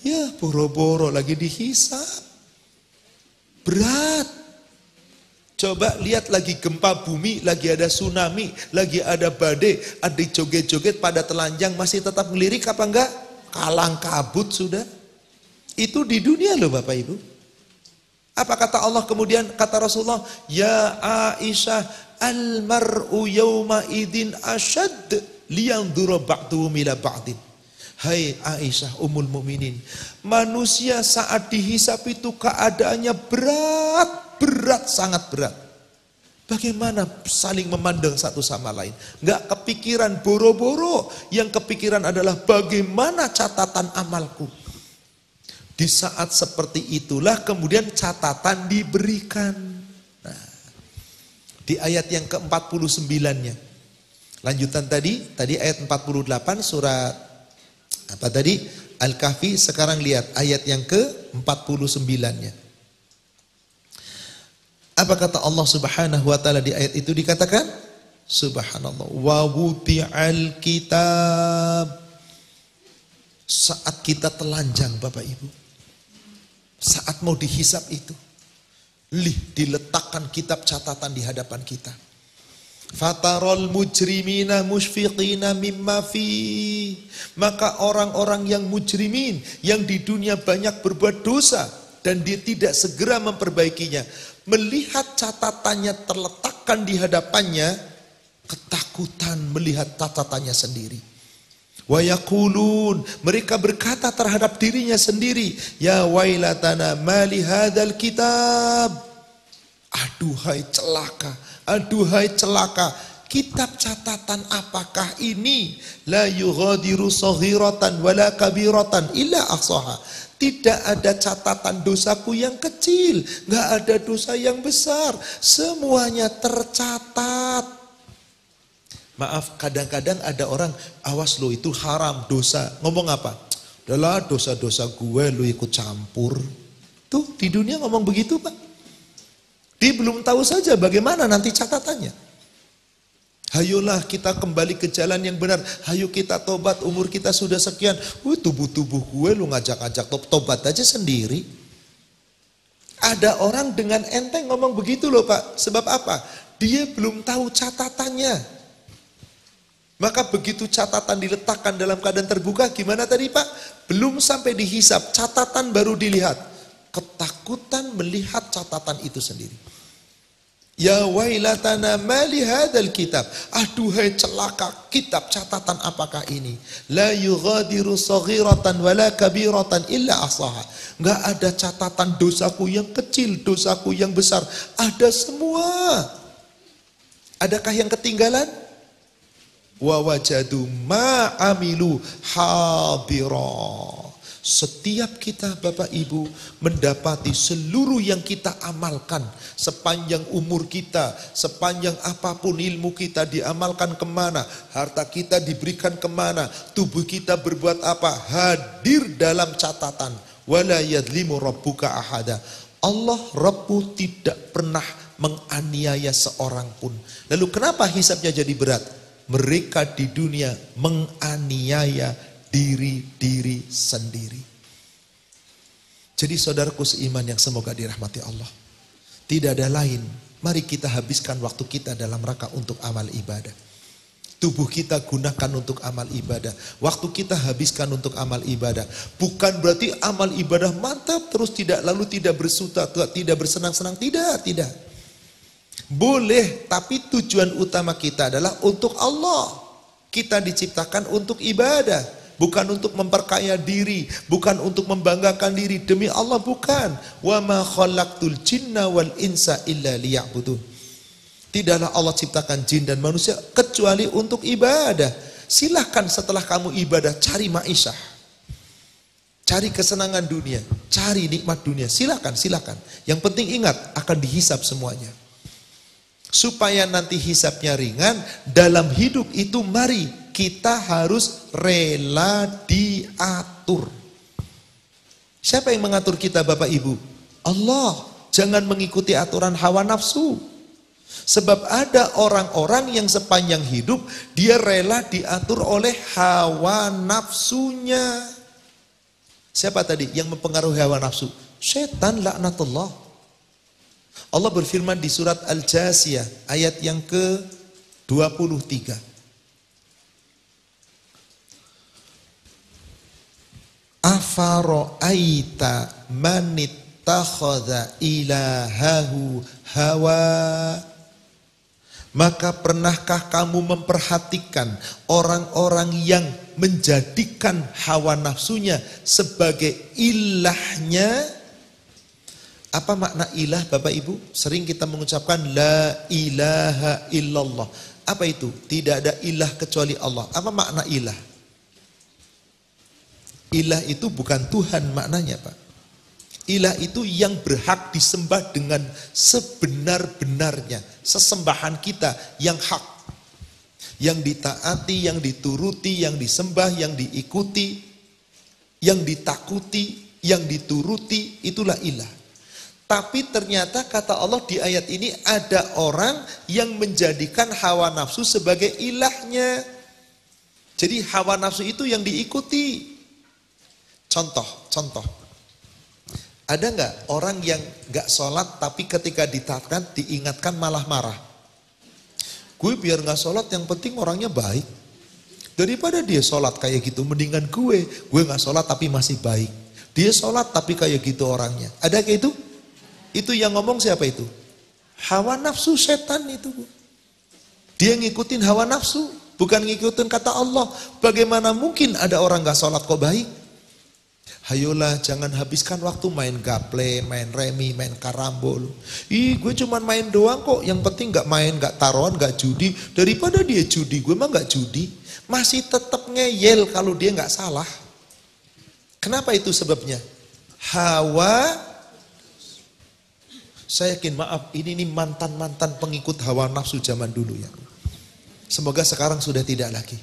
Ya boro-boro lagi dihisab. Berat. Coba lihat lagi gempa bumi, lagi ada tsunami, lagi ada badai, ada joget-joget pada telanjang, masih tetap ngelirik apa enggak? Kalang kabut sudah. Itu di dunia loh Bapak Ibu. Apa kata Allah kemudian, kata Rasulullah, "Ya Aisyah, al-mar'u yawma idin ashad liyanzura ba'duhum ila ba'din." Hai Aisyah Ummul Mukminin, manusia saat dihisap itu keadaannya berat, sangat berat. Bagaimana saling memandang satu sama lain? Enggak kepikiran boro-boro, yang kepikiran adalah bagaimana catatan amalku. Di saat seperti itulah kemudian catatan diberikan. Nah, di ayat yang ke-49-nya. Lanjutan tadi ayat 48 surat apa tadi? Al-Kahfi, sekarang lihat ayat yang ke-49-nya. Apa kata Allah Subhanahu wa taala di ayat itu dikatakan? Subhanallah. Wa wudi'al kitab. Saat kita telanjang Bapak Ibu. Saat mau dihisap itu. Diletakkan kitab catatan di hadapan kita. Fatarol mujrimina musyfiqina mimma fi. Maka orang-orang yang mujrimin, yang di dunia banyak berbuat dosa dan dia tidak segera memperbaikinya, melihat catatannya terletakkan di hadapannya, ketakutan melihat catatannya sendiri. Wa yaqulun, mereka berkata terhadap dirinya sendiri, ya wailatana mali hadzal kitab. Aduhai celaka, aduhai celaka. Kitab catatan apakah ini? La yughadiru saghiratan wala kabiratan illa ahsaha. Tidak ada catatan dosaku yang kecil, nggak ada dosa yang besar, semuanya tercatat. Maaf, kadang-kadang ada orang, awas lo itu haram, dosa. Ngomong apa? Udahlah dosa-dosa gue lo ikut campur. Tuh di dunia ngomong begitu Pak. Dia belum tahu saja bagaimana nanti catatannya. Hayolah kita kembali ke jalan yang benar. Hayo kita tobat, umur kita sudah sekian. Tubuh-tubuh gue lu ngajak-ngajak tobat aja sendiri. Ada orang dengan enteng ngomong begitu loh Pak. Sebab apa? Dia belum tahu catatannya. Maka begitu catatan diletakkan dalam keadaan terbuka, gimana tadi Pak? Belum sampai dihisap, catatan baru dilihat. Ketakutan melihat catatan itu sendiri. Ya wailatana mali hadzal kitab. Aduhai celaka, kitab catatan apakah ini? La yughadiru saghiratan wala kabiratan illa ahsaha. Enggak ada catatan dosaku yang kecil, dosaku yang besar. Ada semua. Adakah yang ketinggalan? Wa wajadu ma amilu hadira. Setiap kita Bapak Ibu mendapati seluruh yang kita amalkan sepanjang umur kita, sepanjang apapun ilmu kita diamalkan kemana, harta kita diberikan kemana, tubuh kita berbuat apa, hadir dalam catatan. Wala yadlimu rabbuka ahada. Allah Rabbu tidak pernah menganiaya seorang pun. Lalu kenapa hisabnya jadi berat? Mereka di dunia menganiaya diri sendiri. Jadi saudaraku seiman yang semoga dirahmati Allah, tidak ada lain, mari kita habiskan waktu kita dalam rangka untuk amal ibadah. Tubuh kita gunakan untuk amal ibadah, waktu kita habiskan untuk amal ibadah. Bukan berarti amal ibadah mantap terus lalu tidak bersuta, tidak bersenang-senang, tidak. Boleh, tapi tujuan utama kita adalah untuk Allah. Kita diciptakan untuk ibadah. bukan untuk memperkaya diri, bukan untuk membanggakan diri. Demi Allah bukan. Wa ma khalaqtul jinna wal insa illa liya'budun. Tidaklah Allah ciptakan jin dan manusia kecuali untuk ibadah. Silahkan setelah kamu ibadah cari ma'isyah, cari kesenangan dunia, cari nikmat dunia. Silahkan. Yang penting ingat akan dihisab semuanya. Supaya nanti hisabnya ringan dalam hidup itu, mari kita harus rela diatur. Siapa yang mengatur kita Bapak Ibu? Allah. Jangan mengikuti aturan hawa nafsu. Sebab ada orang-orang yang sepanjang hidup dia rela diatur oleh hawa nafsunya. Siapa tadi yang mempengaruhi hawa nafsu? Setan, laknatullah. Allah berfirman di surat Al-Jasiyah ayat yang ke-23. Afara'aita manittakhadha ilahahu hawa. Maka pernahkah kamu memperhatikan orang-orang yang menjadikan hawa nafsunya sebagai ilahnya? Apa makna ilah Bapak Ibu? Sering kita mengucapkan la ilaha illallah. Apa itu? Tidak ada ilah kecuali Allah. Apa makna ilah? Ilah itu bukan Tuhan maknanya Pak. Ilah itu yang berhak disembah dengan sebenar-benarnya. Sesembahan kita yang hak. Yang ditaati, yang dituruti, yang disembah, yang diikuti, yang ditakuti, yang dituruti, itulah ilah. Tapi ternyata kata Allah di ayat ini ada orang yang menjadikan hawa nafsu sebagai ilahnya. Jadi hawa nafsu itu yang diikuti. Contoh. Ada nggak orang yang nggak sholat tapi ketika ditaatkan diingatkan malah marah? Gue biar nggak sholat yang penting orangnya baik. Daripada dia sholat kayak gitu, mendingan gue nggak sholat tapi masih baik. Dia sholat tapi kayak gitu orangnya. Ada kayak itu? Itu yang ngomong siapa itu? Hawa nafsu, setan itu. Dia ngikutin hawa nafsu, bukan ngikutin kata Allah. Bagaimana mungkin ada orang gak sholat kok baik? Hayolah jangan habiskan waktu main gaple, main remi, main karambol. Gue cuma main doang kok, yang penting gak main, gak taruhan, gak judi. Daripada dia judi, gue mah gak judi. Masih tetap ngeyel kalau dia gak salah. Kenapa itu sebabnya? Hawa. Saya yakin, maaf, ini mantan-mantan pengikut hawa nafsu zaman dulu ya. Semoga sekarang sudah tidak lagi.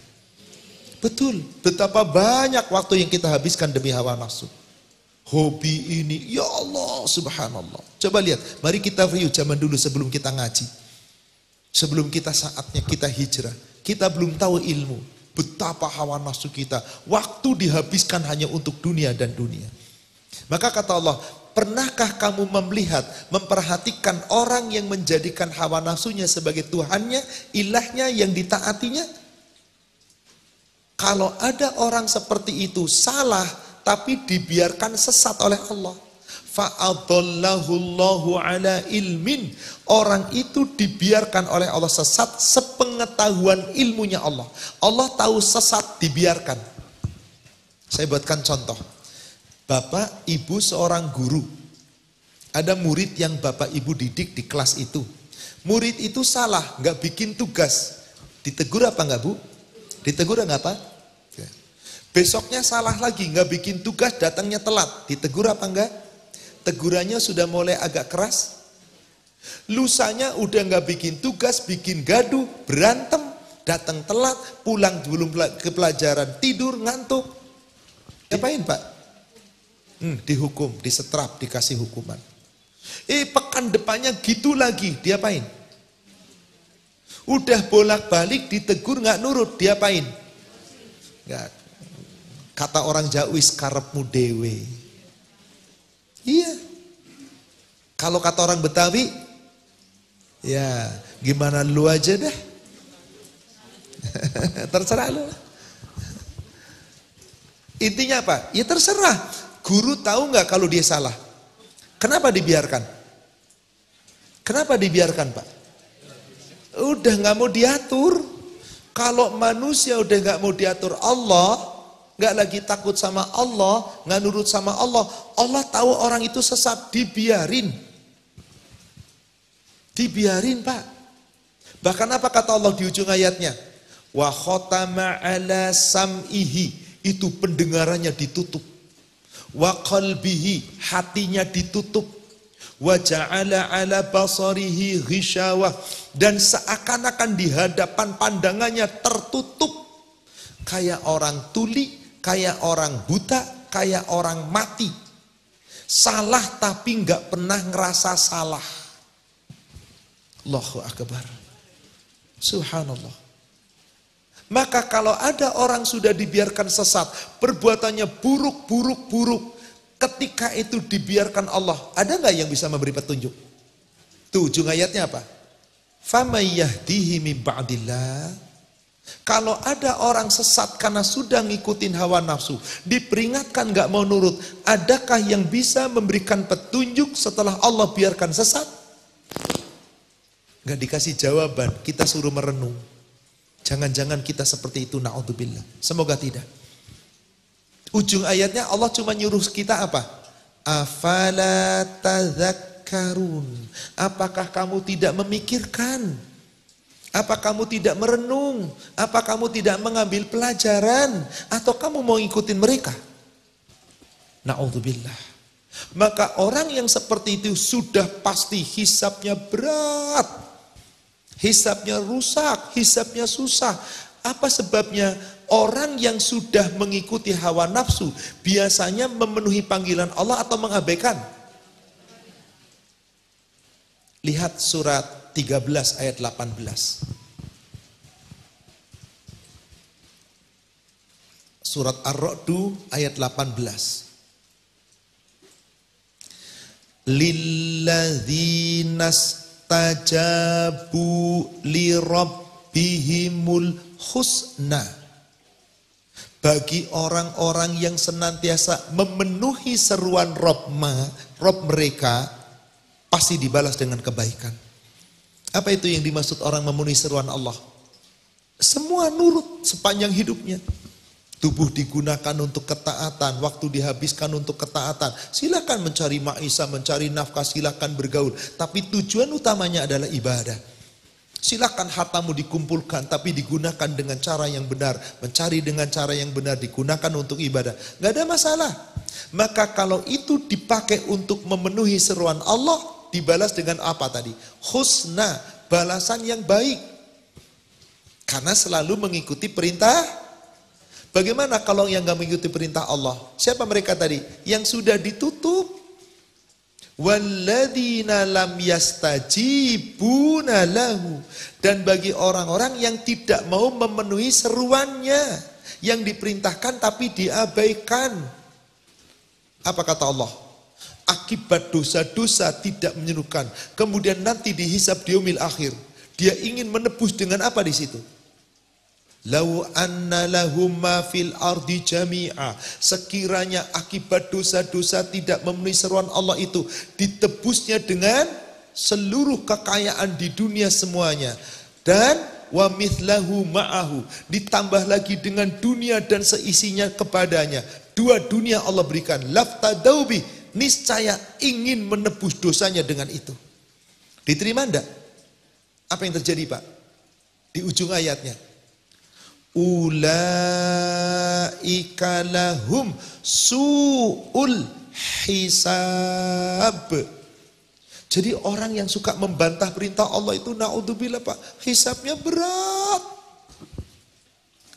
Betul, betapa banyak waktu yang kita habiskan demi hawa nafsu. Hobi ini, ya Allah, subhanallah. Coba lihat, mari kita review zaman dulu sebelum kita ngaji. Sebelum kita saatnya kita hijrah. Kita belum tahu ilmu. Betapa hawa nafsu kita. Waktu dihabiskan hanya untuk dunia dan dunia. Maka kata Allah, pernahkah kamu melihat, memperhatikan orang yang menjadikan hawa nafsunya sebagai Tuhannya, ilahnya yang ditaatinya? Kalau ada orang seperti itu salah, tapi dibiarkan sesat oleh Allah. Fa'adallahullahu ala ilmin. Orang itu dibiarkan oleh Allah sesat sepengetahuan ilmunya Allah. Allah tahu sesat, dibiarkan. Saya buatkan contoh. Bapak, ibu seorang guru. Ada murid yang bapak ibu didik di kelas itu. Murid itu salah, nggak bikin tugas. Ditegur apa nggak bu? Ditegur nggak apa? Besoknya salah lagi, nggak bikin tugas, datangnya telat. Ditegur apa enggak? Tegurannya sudah mulai agak keras. Lusanya udah nggak bikin tugas, bikin gaduh, berantem, datang telat, pulang belum ke pelajaran, tidur, ngantuk. Ngapain pak? Dihukum, disetrap, dikasih hukuman. Pekan depannya gitu lagi, diapain? Udah bolak-balik ditegur nggak nurut, diapain? Nggak. Kata orang Jawa, karepmu dewe. Iya. Kalau kata orang Betawi, ya gimana lu aja dah. Terserah lu. Intinya apa? Ya terserah. Guru tahu nggak kalau dia salah? Kenapa dibiarkan? Kenapa dibiarkan pak? Udah nggak mau diatur. Kalau manusia udah nggak mau diatur Allah, nggak lagi takut sama Allah, nggak nurut sama Allah. Allah tahu orang itu sesat, dibiarin. Dibiarin, Pak. Bahkan apa kata Allah di ujung ayatnya? Wa khotama ala sam'ihi, itu pendengarannya ditutup. Wa qalbihi, hatinya ditutup. Wa ja'ala ala basarihi ghishawah, dan seakan-akan di hadapan pandangannya tertutup. Kayak orang tuli, kayak orang buta, kayak orang mati. Salah tapi nggak pernah ngerasa salah. Allahu Akbar. Subhanallah. Maka kalau ada orang sudah dibiarkan sesat, perbuatannya buruk, ketika itu dibiarkan Allah, ada nggak yang bisa memberi petunjuk? Tuh ujung ayatnya apa? Famay yahdihi min ba'dillah. Kalau ada orang sesat karena sudah ngikutin hawa nafsu, diperingatkan nggak mau nurut, adakah yang bisa memberikan petunjuk setelah Allah biarkan sesat? Nggak dikasih jawaban, kita suruh merenung. Jangan-jangan kita seperti itu, na'udzubillah. Semoga tidak. Ujung ayatnya Allah cuma nyuruh kita apa? Afala tadzakkarun. Apakah kamu tidak memikirkan? Apa kamu tidak merenung? Apa kamu tidak mengambil pelajaran? Atau kamu mau ngikutin mereka? Na'udzubillah. Maka orang yang seperti itu sudah pasti hisabnya berat. Hisabnya rusak, hisabnya susah. Apa sebabnya? Orang yang sudah mengikuti hawa nafsu biasanya memenuhi panggilan Allah atau mengabaikan? Lihat surat 13 ayat 18. Surat Ar-Ra'd ayat 18. Lilladzinas tajabu li rabbihimul husna. Bagi orang-orang yang senantiasa memenuhi seruan Rob mereka, pasti dibalas dengan kebaikan. Apa itu yang dimaksud orang memenuhi seruan Allah? Semua nurut sepanjang hidupnya. Tubuh digunakan untuk ketaatan, waktu dihabiskan untuk ketaatan. Silakan mencari maisha, mencari nafkah, silakan bergaul. Tapi tujuan utamanya adalah ibadah. Silakan hartamu dikumpulkan, tapi digunakan dengan cara yang benar. Mencari dengan cara yang benar, digunakan untuk ibadah. Gak ada masalah. Maka kalau itu dipakai untuk memenuhi seruan Allah, dibalas dengan apa tadi? Husna, balasan yang baik. Karena selalu mengikuti perintah. Bagaimana kalau yang gak mengikuti perintah Allah? Siapa mereka tadi? Yang sudah ditutup. Walladzina lam yastajibuna lahu. Dan bagi orang-orang yang tidak mau memenuhi seruannya, yang diperintahkan tapi diabaikan. Apa kata Allah? Akibat dosa-dosa tidak menyerukan. Kemudian nanti dihisab di yaumil akhir. Dia ingin menebus dengan apa di situ? Lau anna lahum ma fil ardi jami'a. Sekiranya akibat dosa-dosa tidak memenuhi seruan Allah itu ditebusnya dengan seluruh kekayaan di dunia semuanya. Dan wa mithlahu ma'ahu, ditambah lagi dengan dunia dan seisinya kepadanya. Dua dunia Allah berikan. Laftadaubi, niscaya ingin menebus dosanya dengan itu. Diterima enggak? Apa yang terjadi, Pak? Di ujung ayatnya. Ulaika lahum su'ul hisab. Jadi orang yang suka membantah perintah Allah itu na'udzubillah, Pak, hisabnya berat.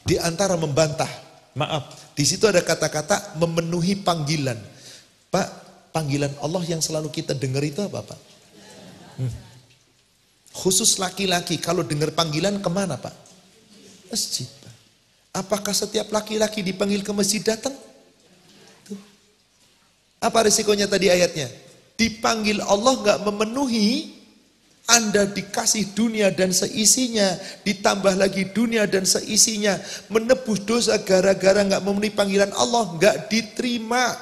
Di antara membantah, maaf, di situ ada kata-kata memenuhi panggilan. Pak, panggilan Allah yang selalu kita dengar itu apa, Pak? Khusus laki-laki kalau dengar panggilan kemana, Pak? Masjid. Apakah setiap laki-laki dipanggil ke masjid datang? Tuh. Apa risikonya tadi ayatnya? Dipanggil Allah gak memenuhi, Anda dikasih dunia dan seisinya, ditambah lagi dunia dan seisinya, menebus dosa gara-gara gak memenuhi panggilan Allah, gak diterima.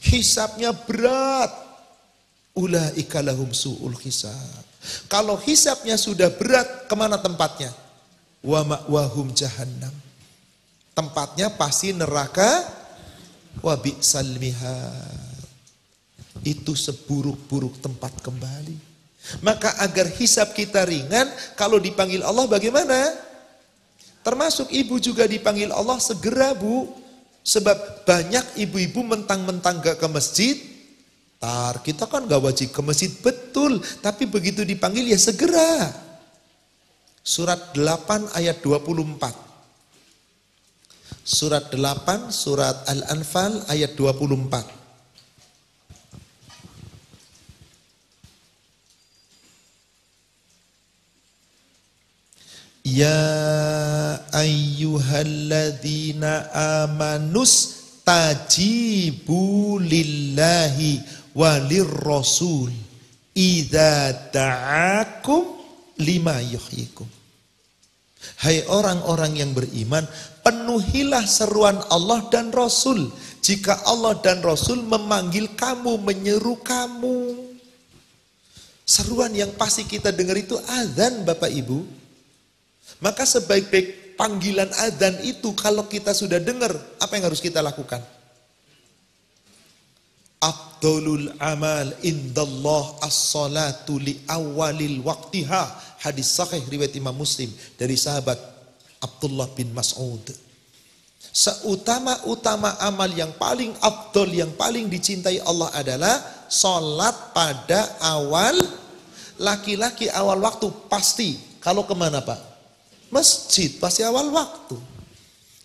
Hisabnya berat. Ulaika lahum su'ul hisab. Kalau hisabnya sudah berat, kemana tempatnya? Wa ma'wahum jahannam. Tempatnya pasti neraka. Wa bi'sal mihad. Itu seburuk-buruk tempat kembali. Maka agar hisab kita ringan, kalau dipanggil Allah bagaimana? Termasuk ibu juga dipanggil Allah segera, Bu. Sebab banyak ibu-ibu mentang-mentang gak ke masjid. Kita kan gak wajib ke masjid, betul. Tapi begitu dipanggil ya segera. Surat 8 ayat 24. Surat 8, surat Al-Anfal ayat 24. Ya ayyuhalladzina amanus tajibu lillahi walir rasul idza da'akum lima yuhyikum. Hai orang-orang yang beriman, penuhilah seruan Allah dan Rasul jika Allah dan Rasul memanggil kamu, menyeru kamu. Seruan yang pasti kita dengar itu azan, Bapak Ibu. Maka sebaik-baik panggilan azan itu kalau kita sudah dengar, apa yang harus kita lakukan? Afdalul amal indallah as-salatu li awalil waqtiha. Hadis sahih riwayat Imam Muslim dari sahabat Abdullah bin Mas'ud. Seutama-utama amal yang paling afdal, yang paling dicintai Allah adalah salat pada awal. Laki-laki awal waktu pasti. Kalau kemana Pak? Masjid pasti awal waktu.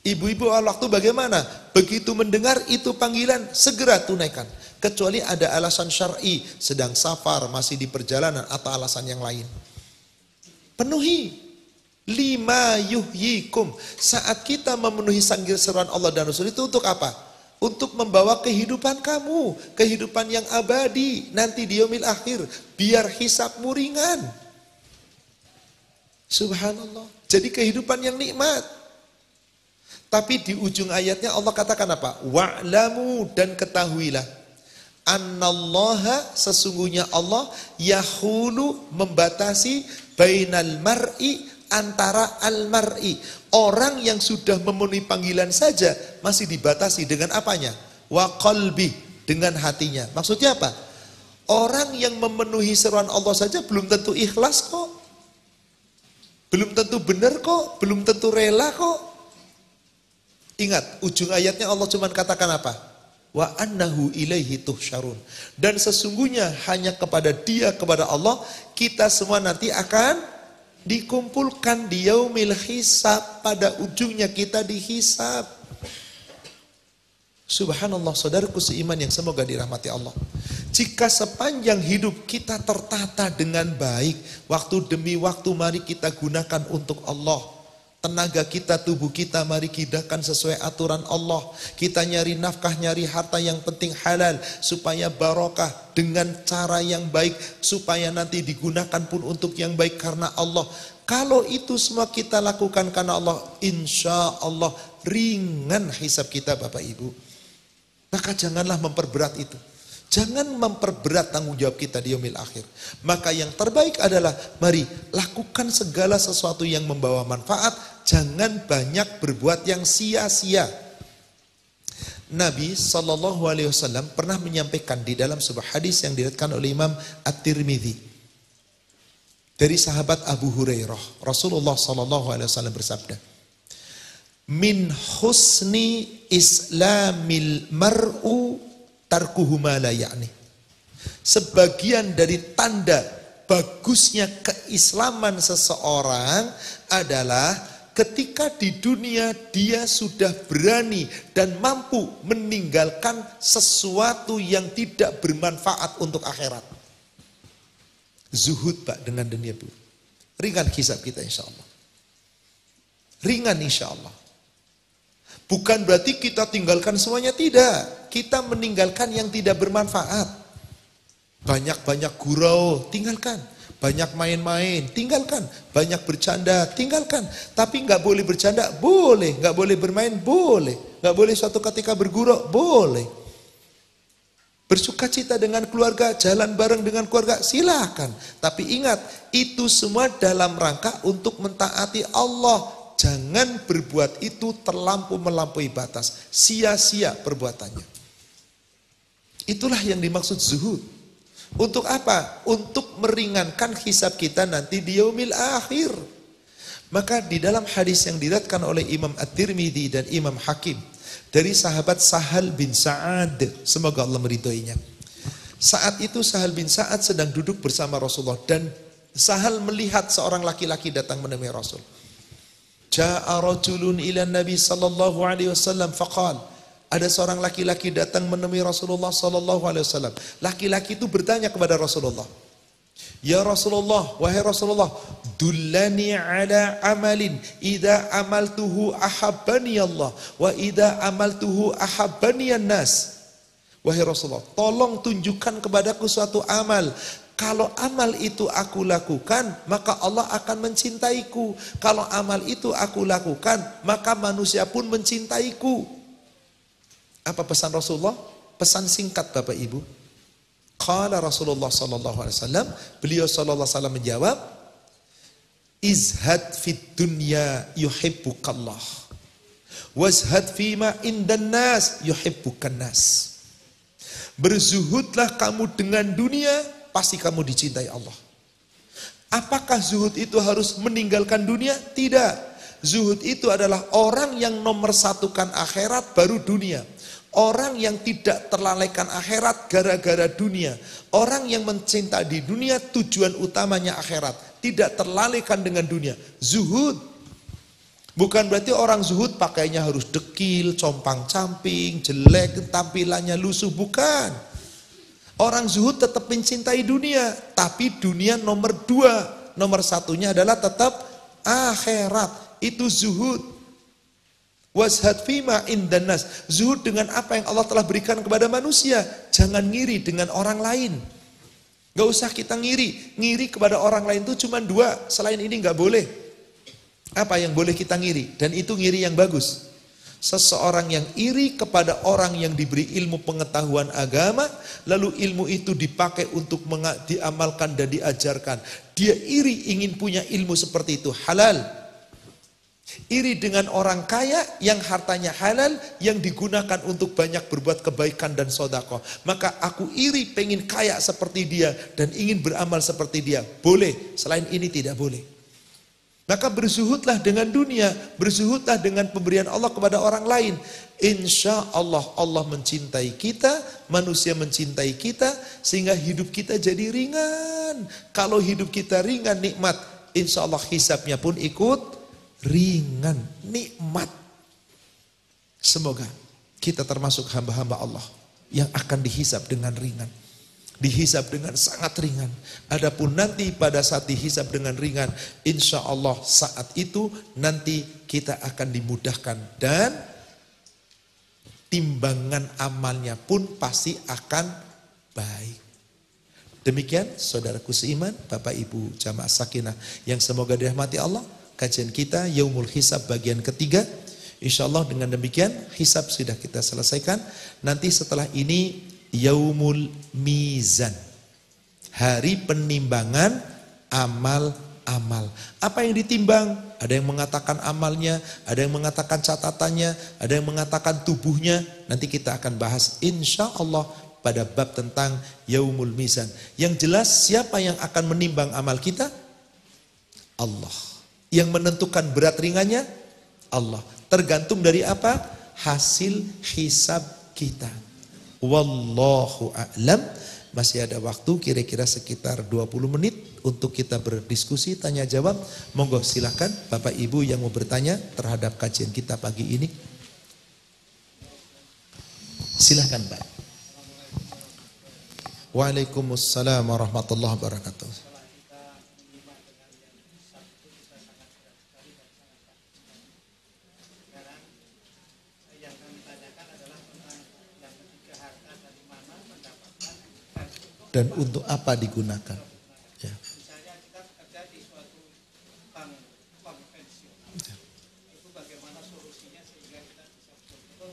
Ibu-ibu awal waktu bagaimana? Begitu mendengar itu panggilan, segera tunaikan. Kecuali ada alasan syar'i, sedang safar, masih di perjalanan, atau alasan yang lain. Penuhi. Lima yuhyikum. Saat kita memenuhi seruan Allah dan Rasul itu untuk apa? Untuk membawa kehidupan kamu, kehidupan yang abadi nanti di yaumil akhir, biar hisabmu ringan. Subhanallah. Jadi kehidupan yang nikmat. Tapi di ujung ayatnya Allah katakan apa? Wa'lamu, dan ketahuilah, annallaha, sesungguhnya Allah, yahulu, membatasi, bainal mar'i, antara al-mar'i. Orang yang sudah memenuhi panggilan saja masih dibatasi dengan apanya? Wa qalbi, dengan hatinya. Maksudnya apa? Orang yang memenuhi seruan Allah saja belum tentu ikhlas kok. Belum tentu benar kok, belum tentu rela kok. Ingat, ujung ayatnya Allah cuma katakan apa? Wa annahu ilaihi tuhsyarun. Dan sesungguhnya hanya kepada Dia, kepada Allah, kita semua nanti akan dikumpulkan di yaumil hisab. Pada ujungnya kita dihisab. Subhanallah, saudaraku seiman yang semoga dirahmati Allah. Jika sepanjang hidup kita tertata dengan baik, waktu demi waktu mari kita gunakan untuk Allah. Tenaga kita, tubuh kita mari gunakan sesuai aturan Allah. Kita nyari nafkah, nyari harta yang penting halal, supaya barokah dengan cara yang baik, supaya nanti digunakan pun untuk yang baik karena Allah. Kalau itu semua kita lakukan karena Allah, insya Allah ringan hisab kita Bapak Ibu. Maka janganlah memperberat itu. Jangan memperberat tanggung jawab kita di yaumil akhir. Maka yang terbaik adalah mari lakukan segala sesuatu yang membawa manfaat. Jangan banyak berbuat yang sia-sia. Nabi SAW pernah menyampaikan di dalam sebuah hadis yang diriwayatkan oleh Imam At-Tirmidzi dari sahabat Abu Hurairah. Rasulullah SAW bersabda, min husni islamil mar'u tarkuhu ma la ya'ni. Sebagian dari tanda bagusnya keislaman seseorang adalah ketika di dunia dia sudah berani dan mampu meninggalkan sesuatu yang tidak bermanfaat untuk akhirat. Zuhud Pak dengan dunia Bu. Ringan hisab kita insya Allah. Ringan insya Allah. Bukan berarti kita tinggalkan semuanya, tidak. Kita meninggalkan yang tidak bermanfaat. Banyak-banyak gurau, tinggalkan. Banyak main-main, tinggalkan. Banyak bercanda, tinggalkan. Tapi nggak boleh bercanda, boleh. Nggak boleh bermain, boleh. Nggak boleh suatu ketika bergurau, boleh. Bersukacita dengan keluarga, jalan bareng dengan keluarga, silakan. Tapi ingat, itu semua dalam rangka untuk mentaati Allah. jangan berbuat itu melampaui batas, sia-sia perbuatannya. Itulah yang dimaksud zuhud. Untuk apa? Untuk meringankan hisab kita nanti di yaumil akhir. Maka di dalam hadis yang diriwayatkan oleh Imam At-Tirmidzi dan Imam Hakim dari sahabat Sahal bin Sa'ad, semoga Allah meridhoinya. Saat itu Sahal bin Sa'ad sedang duduk bersama Rasulullah dan Sahal melihat seorang laki-laki datang menemui Rasul. Ja'a rajulun ila Nabi sallallahu alaihi wasallam faqal. Ada seorang laki-laki datang menemui Rasulullah sallallahu alaihi wasallam. Laki-laki itu bertanya kepada Rasulullah, "Ya Rasulullah, wahai Rasulullah, dullani ala amalin idza amaltuhu ahabbani Allah wa idza amaltuhu ahabbani an-nas." Wahai Rasulullah, tolong tunjukkan kepadaku suatu amal. Kalau amal itu aku lakukan, maka Allah akan mencintaiku. Kalau amal itu aku lakukan, maka manusia pun mencintaiku. Apa pesan Rasulullah? Pesan singkat Bapak Ibu. Qala Rasulullah sallallahu alaihi wasallam, beliau sallallahu alaihi wasallam menjawab, "Izhad fid dunya yuhibbukallah. Wazhad fima indan nas yuhibbukan nas." Berzuhudlah kamu dengan dunia, pasti kamu dicintai Allah. Apakah zuhud itu harus meninggalkan dunia? Tidak. Zuhud itu adalah orang yang nomor satukan akhirat baru dunia. Orang yang tidak terlalaikan akhirat gara-gara dunia. Orang yang mencintai di dunia tujuan utamanya akhirat. Tidak terlalaikan dengan dunia. Zuhud. Bukan berarti orang zuhud pakainya harus dekil, compang-camping, jelek, tampilannya lusuh. Bukan. Orang zuhud tetap mencintai dunia. Tapi dunia nomor 2. Nomor satunya adalah tetap akhirat. Itu zuhud. Washad fima indan nas. Zuhud dengan apa yang Allah telah berikan kepada manusia. Jangan ngiri dengan orang lain. Gak usah kita ngiri. Ngiri kepada orang lain itu cuma 2. Selain ini gak boleh. Apa yang boleh kita ngiri? Dan itu ngiri yang bagus. Seseorang yang iri kepada orang yang diberi ilmu pengetahuan agama, lalu ilmu itu dipakai untuk diamalkan dan diajarkan. Dia iri ingin punya ilmu seperti itu. Halal. Iri dengan orang kaya yang hartanya halal, yang digunakan untuk banyak berbuat kebaikan dan sedekah. Maka aku iri pengen kaya seperti dia dan ingin beramal seperti dia. Boleh, selain ini tidak boleh. Maka berzuhudlah dengan dunia, berzuhudlah dengan pemberian Allah kepada orang lain. Insya Allah, Allah mencintai kita, manusia mencintai kita, sehingga hidup kita jadi ringan. Kalau hidup kita ringan, nikmat, insya Allah hisabnya pun ikut ringan, nikmat. Semoga kita termasuk hamba-hamba Allah yang akan dihisab dengan ringan, dihisab dengan sangat ringan. Adapun nanti pada saat dihisab dengan ringan, insya Allah saat itu nanti kita akan dimudahkan dan timbangan amalnya pun pasti akan baik. Demikian saudaraku seiman, Bapak Ibu jamaah sakinah yang semoga dirahmati Allah. Kajian kita Yaumul Hisab bagian ketiga. Insya Allah dengan demikian hisab sudah kita selesaikan. Nanti setelah ini Yaumul Mizan, hari penimbangan amal-amal. Apa yang ditimbang? Ada yang mengatakan amalnya, ada yang mengatakan catatannya, ada yang mengatakan tubuhnya. Nanti kita akan bahas insya Allah pada bab tentang Yaumul Mizan. Yang jelas siapa yang akan menimbang amal kita? Allah. Yang menentukan berat ringannya Allah. Tergantung dari apa? Hasil hisab kita. Wallahu a'lam. Masih ada waktu kira-kira sekitar 20 menit untuk kita berdiskusi, tanya jawab. Monggo silakan Bapak Ibu yang mau bertanya terhadap kajian kita pagi ini. Silakan Pak. Waalaikumsalam warahmatullahi wabarakatuh. Dan untuk apa digunakan? Ya. Misalnya kita bekerja di suatu bank konvensional, itu bagaimana solusinya sehingga kita bisa betul-betul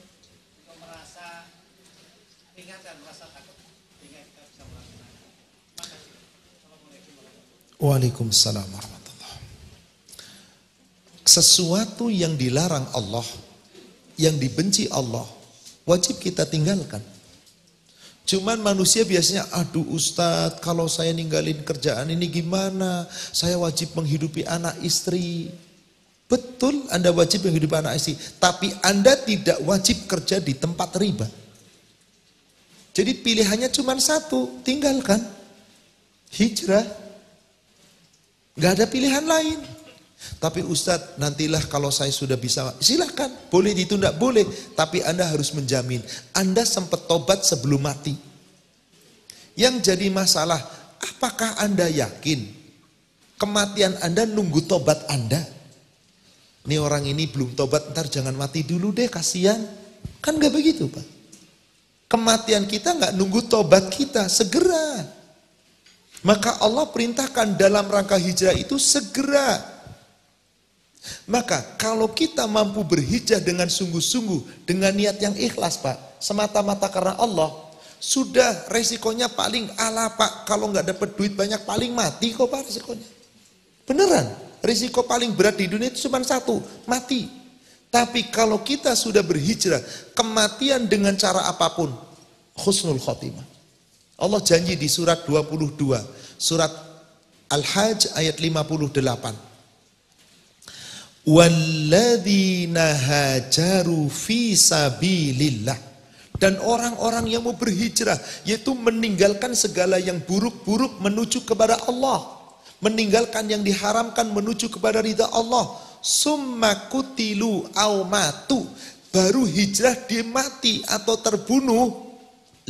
untuk merasa ringan dan merasa takut sehingga kita bisa melaksanakan. Terima kasih. Assalamualaikum warahmatullahi wabarakatuh. Waalaikumsalam warahmatullahi wabarakatuh. Sesuatu yang dilarang Allah, yang dibenci Allah, wajib kita tinggalkan. Cuman manusia biasanya, aduh Ustadz, kalau saya ninggalin kerjaan ini gimana? Saya wajib menghidupi anak istri. Betul, Anda wajib menghidupi anak istri. Tapi Anda tidak wajib kerja di tempat riba. Jadi pilihannya cuma satu, tinggalkan. Hijrah. Gak ada pilihan lain. Tapi Ustadz, nantilah kalau saya sudah bisa, silakan, boleh ditunda, boleh. Tapi Anda harus menjamin, Anda sempat tobat sebelum mati. Yang jadi masalah, apakah Anda yakin kematian Anda nunggu tobat Anda? Ini orang ini belum tobat, ntar jangan mati dulu deh, kasihan. Kan gak begitu Pak. Kematian kita gak nunggu tobat kita, segera. Maka Allah perintahkan dalam rangka hijrah itu segera. Maka kalau kita mampu berhijrah dengan sungguh-sungguh, dengan niat yang ikhlas Pak, semata-mata karena Allah, sudah resikonya paling ala Pak, kalau nggak dapat duit banyak paling mati kok Pak resikonya. Beneran, risiko paling berat di dunia itu cuma satu, mati. Tapi kalau kita sudah berhijrah, kematian dengan cara apapun, husnul khotimah. Allah janji di surat 22, surat Al-Hajj ayat 58. Walladzina hajaru fi sabilillah. Dan orang-orang yang mau berhijrah, yaitu meninggalkan segala yang buruk-buruk menuju kepada Allah, meninggalkan yang diharamkan menuju kepada ridha Allah. Summa kutilu au matu, baru hijrah dia mati atau terbunuh.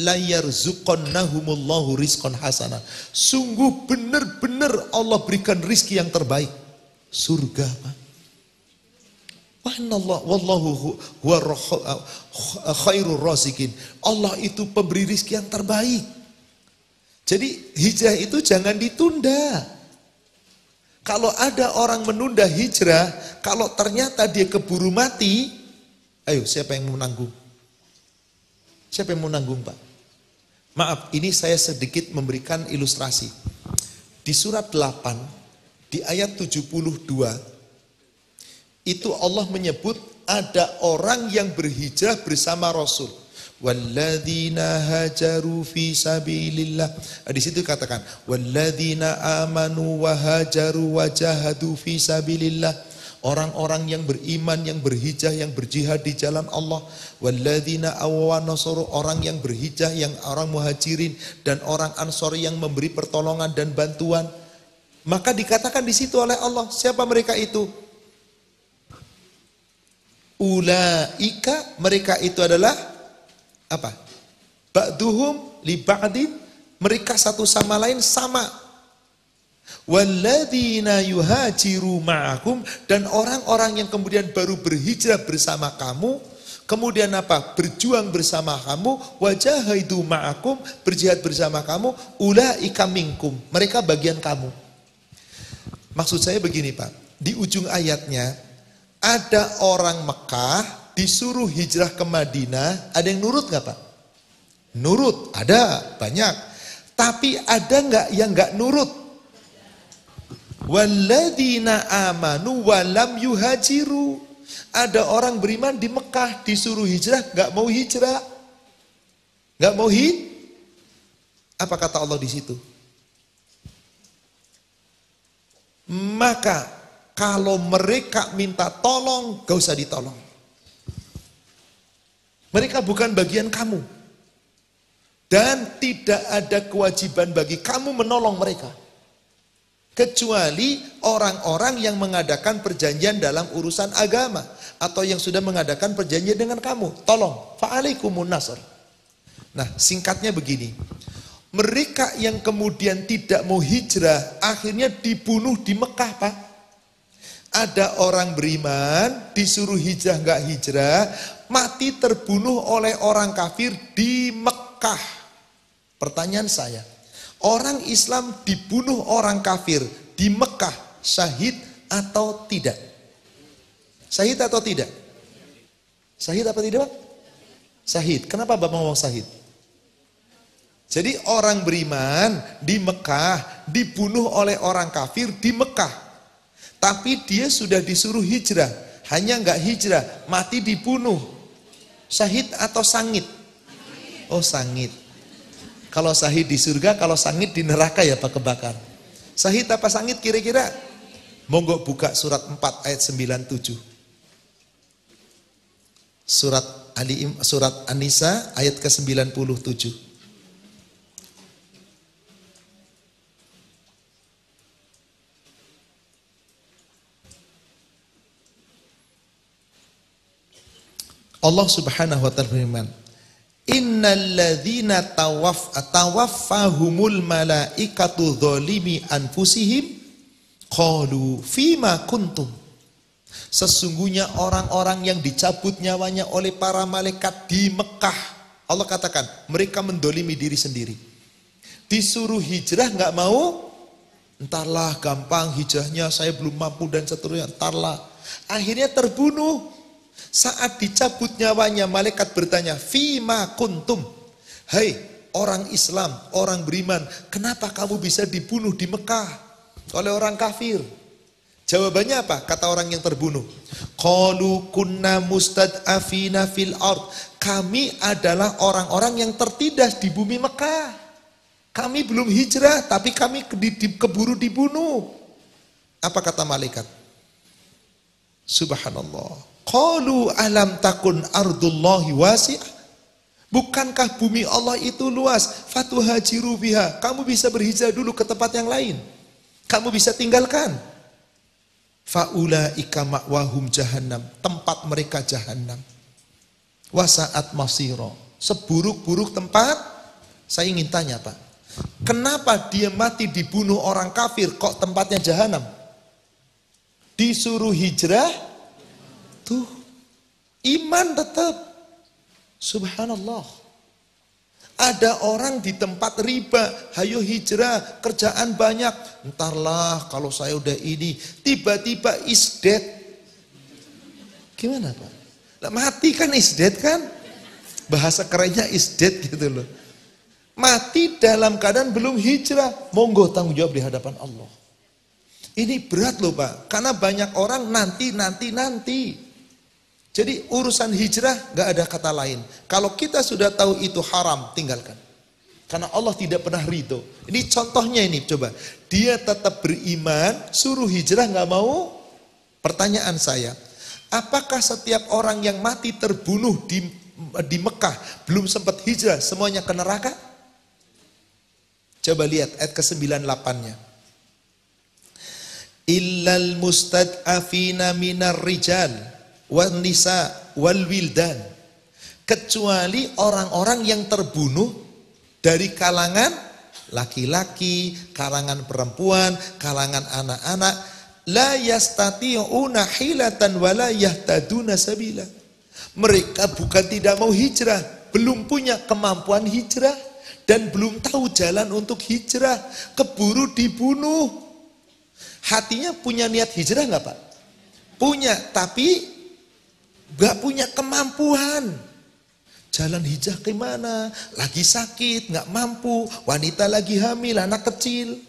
La yarzuqannahumullahu rizqan hasana. Sungguh benar-benar Allah berikan rizki yang terbaik, surga Pak. Wallahu huwa khairur raziqin. Allah itu pemberi rizki yang terbaik. Jadi hijrah itu jangan ditunda. Kalau ada orang menunda hijrah, kalau ternyata dia keburu mati, ayo siapa yang mau nanggung? Siapa yang mau nanggung Pak? Maaf, ini saya sedikit memberikan ilustrasi. Di surat 8, di ayat 72, itu Allah menyebut ada orang yang berhijrah bersama Rasul. Walladzina hajaru fi sabilillah. Di situ katakan walladzina amanu wa hajaru wa jahadu fi sabilillah. Orang-orang yang beriman, yang berhijrah, yang berjihad di jalan Allah. Walladzina awaw nasaru, orang yang berhijrah, yang orang muhajirin dan orang ansor yang memberi pertolongan dan bantuan. Maka dikatakan di situ oleh Allah, siapa mereka itu? Ulaika, mereka itu adalah apa? Ba'duhum li ba'din, mereka satu sama lain sama. Walladzina yuhajiru ma'akum, dan orang-orang yang kemudian baru berhijrah bersama kamu, kemudian apa? Berjuang bersama kamu, wajahidu ma'akum, berjihad bersama kamu, ulaika minkum, mereka bagian kamu. Maksud saya begini Pak, di ujung ayatnya ada orang Mekah disuruh hijrah ke Madinah, ada yang nurut gak Pak? Nurut, ada, banyak. Tapi ada gak yang gak nurut? Walladzina amanu walam yuhajiru. Ada orang beriman di Mekah disuruh hijrah, gak mau hijrah. Gak mau Apa kata Allah di situ? Maka kalau mereka minta tolong, gak usah ditolong. Mereka bukan bagian kamu. Dan tidak ada kewajiban bagi kamu menolong mereka. Kecuali orang-orang yang mengadakan perjanjian dalam urusan agama. Atau yang sudah mengadakan perjanjian dengan kamu. Tolong. Fa'alaikumun nasr. Nah, singkatnya begini. Mereka yang kemudian tidak mau hijrah, akhirnya dibunuh di Mekah Pak. Ada orang beriman, disuruh hijrah gak hijrah, mati terbunuh oleh orang kafir di Mekah. Pertanyaan saya, orang Islam dibunuh orang kafir di Mekah, syahid atau tidak? Syahid atau tidak? Syahid apa tidak Pak? Syahid. Kenapa Bapak ngomong syahid? Jadi orang beriman di Mekah dibunuh oleh orang kafir di Mekah. Tapi dia sudah disuruh hijrah. Hanya nggak hijrah, mati dibunuh. Syahid atau sangit? Oh sangit. Kalau syahid di surga, kalau sangit di neraka ya Pak kebakar. Syahid apa sangit kira-kira? Monggo buka surat 4 ayat 97. Surat An-Nisa ayat ke-97. Allah Subhanahu wa ta'ala berfirman, innalladzina tawaffahumul malaikatu dzalimi anfusihim qalu fima kuntum. Sesungguhnya orang-orang yang dicabut nyawanya oleh para malaikat di Mekah, Allah katakan mereka mendolimi diri sendiri. Disuruh hijrah nggak mau, entarlah gampang hijrahnya, saya belum mampu dan seterusnya, entarlah. Akhirnya terbunuh. Saat dicabut nyawanya, malaikat bertanya, fima kuntum. Hai orang Islam, orang beriman, kenapa kamu bisa dibunuh di Mekah oleh orang kafir? Jawabannya apa? Kata orang yang terbunuh, qalu kunna mustad'afina fil ard. Kami adalah orang-orang yang tertindas di bumi Mekah. Kami belum hijrah, tapi kami keburu dibunuh. Apa kata malaikat? Subhanallah. Qalu alam takun ardullahi wasi'ah. Bukankah bumi Allah itu luas? Fatuhajiru biha. Kamu bisa berhijrah dulu ke tempat yang lain. Kamu bisa tinggalkan. Faulaika ma'wahum jahannam. Tempat mereka jahannam. Wasa'at masiro. Seburuk-buruk tempat. Saya ingin tanya Pak, kenapa dia mati dibunuh orang kafir kok tempatnya jahannam? Disuruh hijrah, tuh iman tetap. Subhanallah. Ada orang di tempat riba, hayo hijrah, kerjaan banyak, entarlah kalau saya udah ini, tiba-tiba is dead. Gimana Pak? Lah mati kan is dead kan? Bahasa kerennya is dead gitu loh. Mati dalam keadaan belum hijrah, monggo tanggung jawab di hadapan Allah. Ini berat loh Pak, karena banyak orang nanti. Jadi urusan hijrah gak ada kata lain. Kalau kita sudah tahu itu haram, tinggalkan. Karena Allah tidak pernah ridho. Ini contohnya ini, coba. Dia tetap beriman, suruh hijrah gak mau. Pertanyaan saya, apakah setiap orang yang mati terbunuh di Mekah, belum sempat hijrah, semuanya ke neraka? Coba lihat ayat ke-98-nya. Illal mustad'afina minar rijal wan nisa wal wildan, kecuali orang-orang yang terbunuh dari kalangan laki-laki, kalangan perempuan, kalangan anak-anak, la yastati'una hilatan wala yahtaduna sabila. Mereka bukan tidak mau hijrah, belum punya kemampuan hijrah dan belum tahu jalan untuk hijrah, keburu dibunuh. Hatinya punya niat hijrah enggak Pak? Punya, tapi gak punya kemampuan. Jalan hijrah kemana? Lagi sakit, gak mampu. Wanita lagi hamil, anak kecil.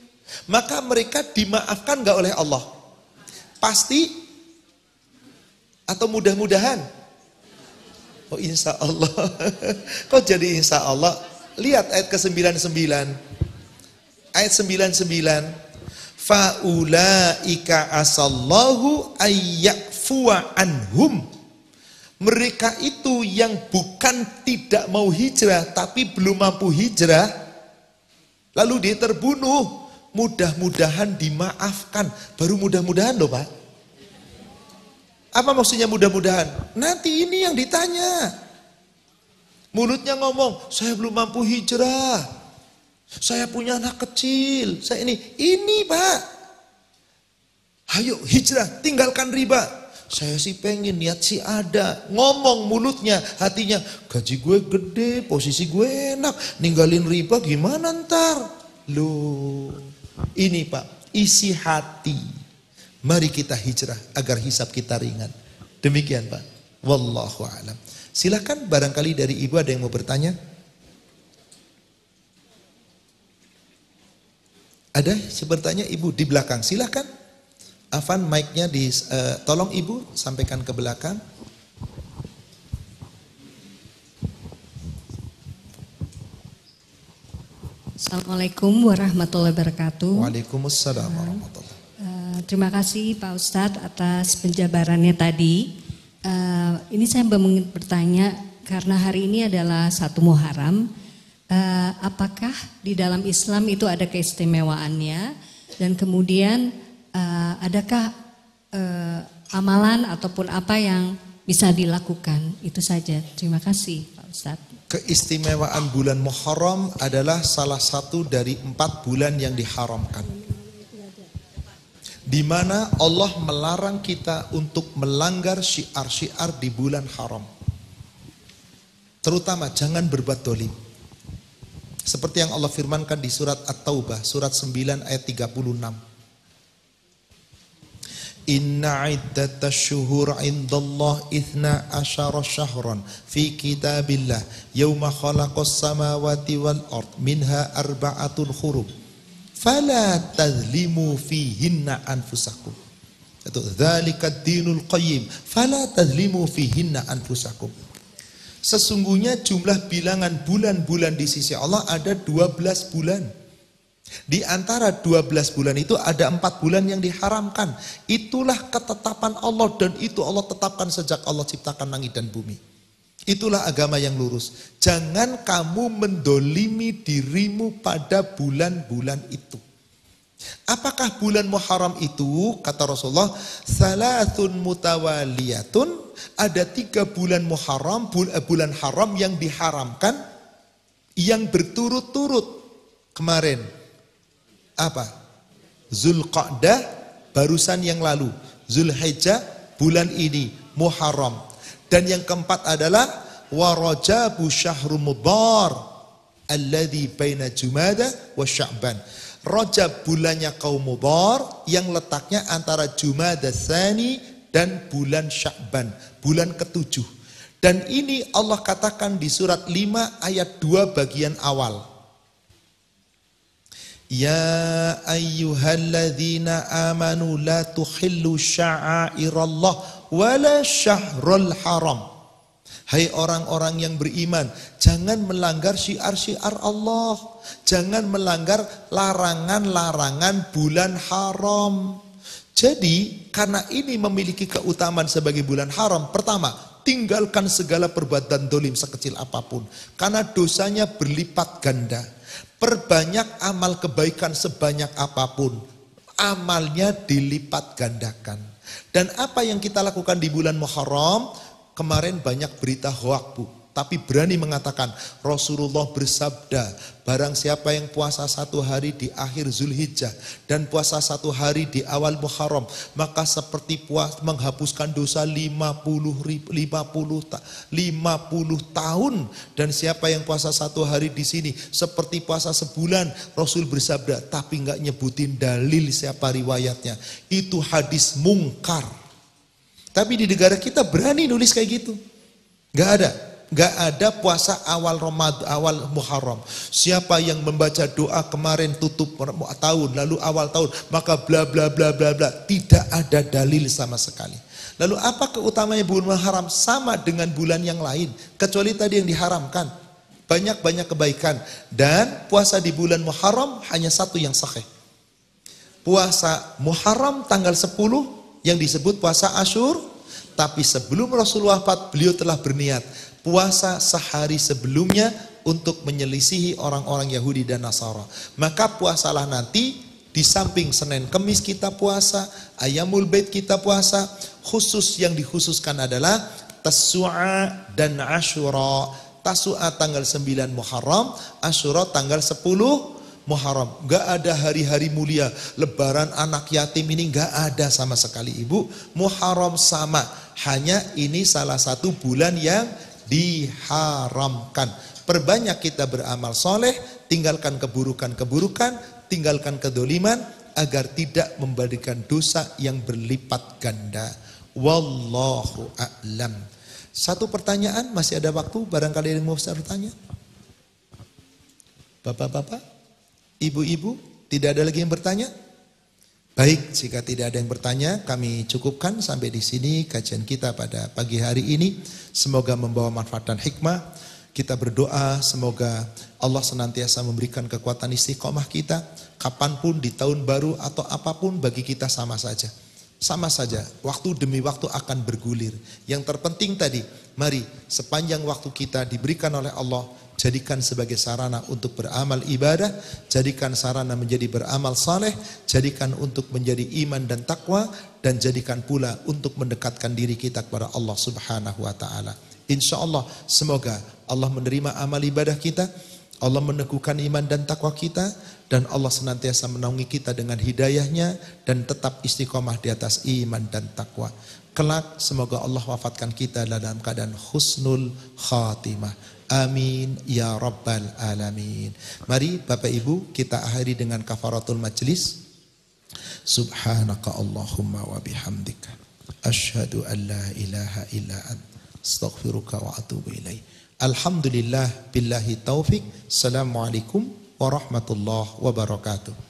Maka mereka dimaafkan gak oleh Allah? Pasti? Atau mudah-mudahan? Oh insya Allah. Kok jadi insya Allah? Lihat ayat ke-99. Ayat 99. Faulaika asallahu ayyakfuwa anhum. Mereka itu yang bukan tidak mau hijrah, tapi belum mampu hijrah, lalu dia terbunuh, mudah-mudahan dimaafkan. Baru mudah-mudahan loh Pak. Apa maksudnya mudah-mudahan? Nanti ini yang ditanya. Mulutnya ngomong, saya belum mampu hijrah, saya punya anak kecil, saya ini Pak. Ayo hijrah, tinggalkan riba. Saya sih pengen, niat sih ada. Ngomong mulutnya, hatinya, gaji gue gede, posisi gue enak, ninggalin riba gimana ntar? Loh, ini Pak, isi hati. Mari kita hijrah agar hisab kita ringan. Demikian Pak. Wallahu a'lam. Silakan barangkali dari ibu ada yang mau bertanya? Ada bertanya ibu di belakang, silakan. Afan, mic-nya tolong Ibu sampaikan ke belakang. Assalamualaikum warahmatullahi wabarakatuh. Waalaikumsalam warahmatullahi. Terima kasih Pak Ustadz atas penjabarannya tadi. Ini saya ingin bertanya karena hari ini adalah 1 Muharram. Apakah di dalam Islam itu ada keistimewaannya dan kemudian adakah amalan ataupun apa yang bisa dilakukan? Itu saja. Terima kasih Pak Ustadz. Keistimewaan bulan Muharram adalah salah satu dari 4 bulan yang diharamkan. Di mana Allah melarang kita untuk melanggar syiar-syiar di bulan haram. Terutama jangan berbuat dolim. Seperti yang Allah firmankan di surat At-Taubah, surat 9 ayat 36. Inna iddatash syuhur indallah 12 syahran fi kitabillah yauma khalaqas samawati wal ard minha arba'atun hurum fala tadhlimu fihinna anfusakum. Itu dzalikad dinul qayyim fala tadhlimu fihinna anfusakum. Sesungguhnya jumlah bilangan bulan-bulan di sisi Allah ada 12 bulan. Di antara 12 bulan itu ada 4 bulan yang diharamkan. Itulah ketetapan Allah dan itu Allah tetapkan sejak Allah ciptakan langit dan bumi. Itulah agama yang lurus. Jangan kamu mendolimi dirimu pada bulan-bulan itu. Apakah bulan Muharram itu? Kata Rasulullah, salasun mutawaliyatun. Ada 3 bulan Muharram, bulan haram yang diharamkan, yang berturut-turut. Kemarin apa? Zulqa'dah barusan yang lalu, Zulhijjah bulan ini, Muharram. Dan yang keempat adalah wa Rajabu syahrul mudhar alladzi baina Jumada wa Sya'ban. Rajab bulannya kaum Mudhar yang letaknya antara Jumada Tsani dan bulan Sya'ban, bulan ke-7. Dan ini Allah katakan di surat 5 ayat 2 bagian awal. Ya ayyuhalladzina amanu la tuhillu sya'airallah wala syahrul haram. Hai orang-orang yang beriman, jangan melanggar syiar-syiar Allah. Jangan melanggar larangan-larangan bulan haram. Jadi karena ini memiliki keutamaan sebagai bulan haram, pertama, tinggalkan segala perbuatan dolim sekecil apapun. Karena dosanya berlipat ganda. Perbanyak amal kebaikan sebanyak apapun, amalnya dilipat gandakan. Dan apa yang kita lakukan di bulan Muharram, kemarin banyak berita hoak Bu, tapi berani mengatakan Rasulullah bersabda, barang siapa yang puasa 1 hari di akhir Zulhijjah dan puasa 1 hari di awal Muharram, maka seperti menghapuskan dosa 50 tahun. Dan siapa yang puasa 1 hari di sini seperti puasa sebulan. Rasul bersabda, tapi nggak nyebutin dalil siapa riwayatnya. Itu hadis mungkar. Tapi di negara kita berani nulis kayak gitu. Gak ada puasa awal Ramadan, awal Muharram. Siapa yang membaca doa kemarin tutup tahun, lalu awal tahun, maka bla bla bla bla bla. Tidak ada dalil sama sekali. Lalu apa keutamanya bulan Muharram? Sama dengan bulan yang lain, kecuali tadi yang diharamkan. Banyak-banyak kebaikan. Dan puasa di bulan Muharram hanya satu yang sahih. Puasa Muharram tanggal 10 yang disebut puasa Asyur. Tapi sebelum Rasulullah wafat, beliau telah berniat puasa sehari sebelumnya untuk menyelisihi orang-orang Yahudi dan Nasara. Maka puasalah nanti, di samping Senin Kemis kita puasa, Ayamul Bait kita puasa. Khusus yang dikhususkan adalah Tasu'a dan Asyura. Tasu'a tanggal 9 Muharram, Asyura tanggal 10 Muharram. Gak ada hari-hari mulia, lebaran anak yatim ini gak ada sama sekali Ibu. Muharram sama, hanya ini salah satu bulan yang diharamkan. Perbanyak kita beramal soleh, tinggalkan keburukan-keburukan, tinggalkan kedoliman, agar tidak memberikan dosa yang berlipat ganda. Wallahu a'lam. Satu pertanyaan, masih ada waktu, barangkali yang mau bertanya. Bapak-bapak, ibu-ibu, tidak ada lagi yang bertanya? Baik, jika tidak ada yang bertanya, kami cukupkan sampai di sini kajian kita pada pagi hari ini. Semoga membawa manfaat dan hikmah. Kita berdoa semoga Allah senantiasa memberikan kekuatan istiqomah kita. Kapanpun di tahun baru atau apapun bagi kita sama saja. Sama saja, waktu demi waktu akan bergulir. Yang terpenting tadi, mari sepanjang waktu kita diberikan oleh Allah, jadikan sebagai sarana untuk beramal ibadah, jadikan sarana menjadi beramal saleh, jadikan untuk menjadi iman dan takwa, dan jadikan pula untuk mendekatkan diri kita kepada Allah Subhanahu wa ta'ala. Insya Allah, semoga Allah menerima amal ibadah kita, Allah meneguhkan iman dan takwa kita, dan Allah senantiasa menaungi kita dengan hidayahnya, dan tetap istiqomah di atas iman dan takwa. Kelak semoga Allah wafatkan kita dalam keadaan husnul khatimah. Amin ya rabbal alamin. Mari Bapak Ibu kita akhiri dengan kafaratul majlis. Subhanaka Allahumma wa bihamdika asyhadu an la ilaha illa anta astaghfiruka wa atubu ilaik. Alhamdulillah billahi taufik. Assalamualaikum warahmatullahi wabarakatuh.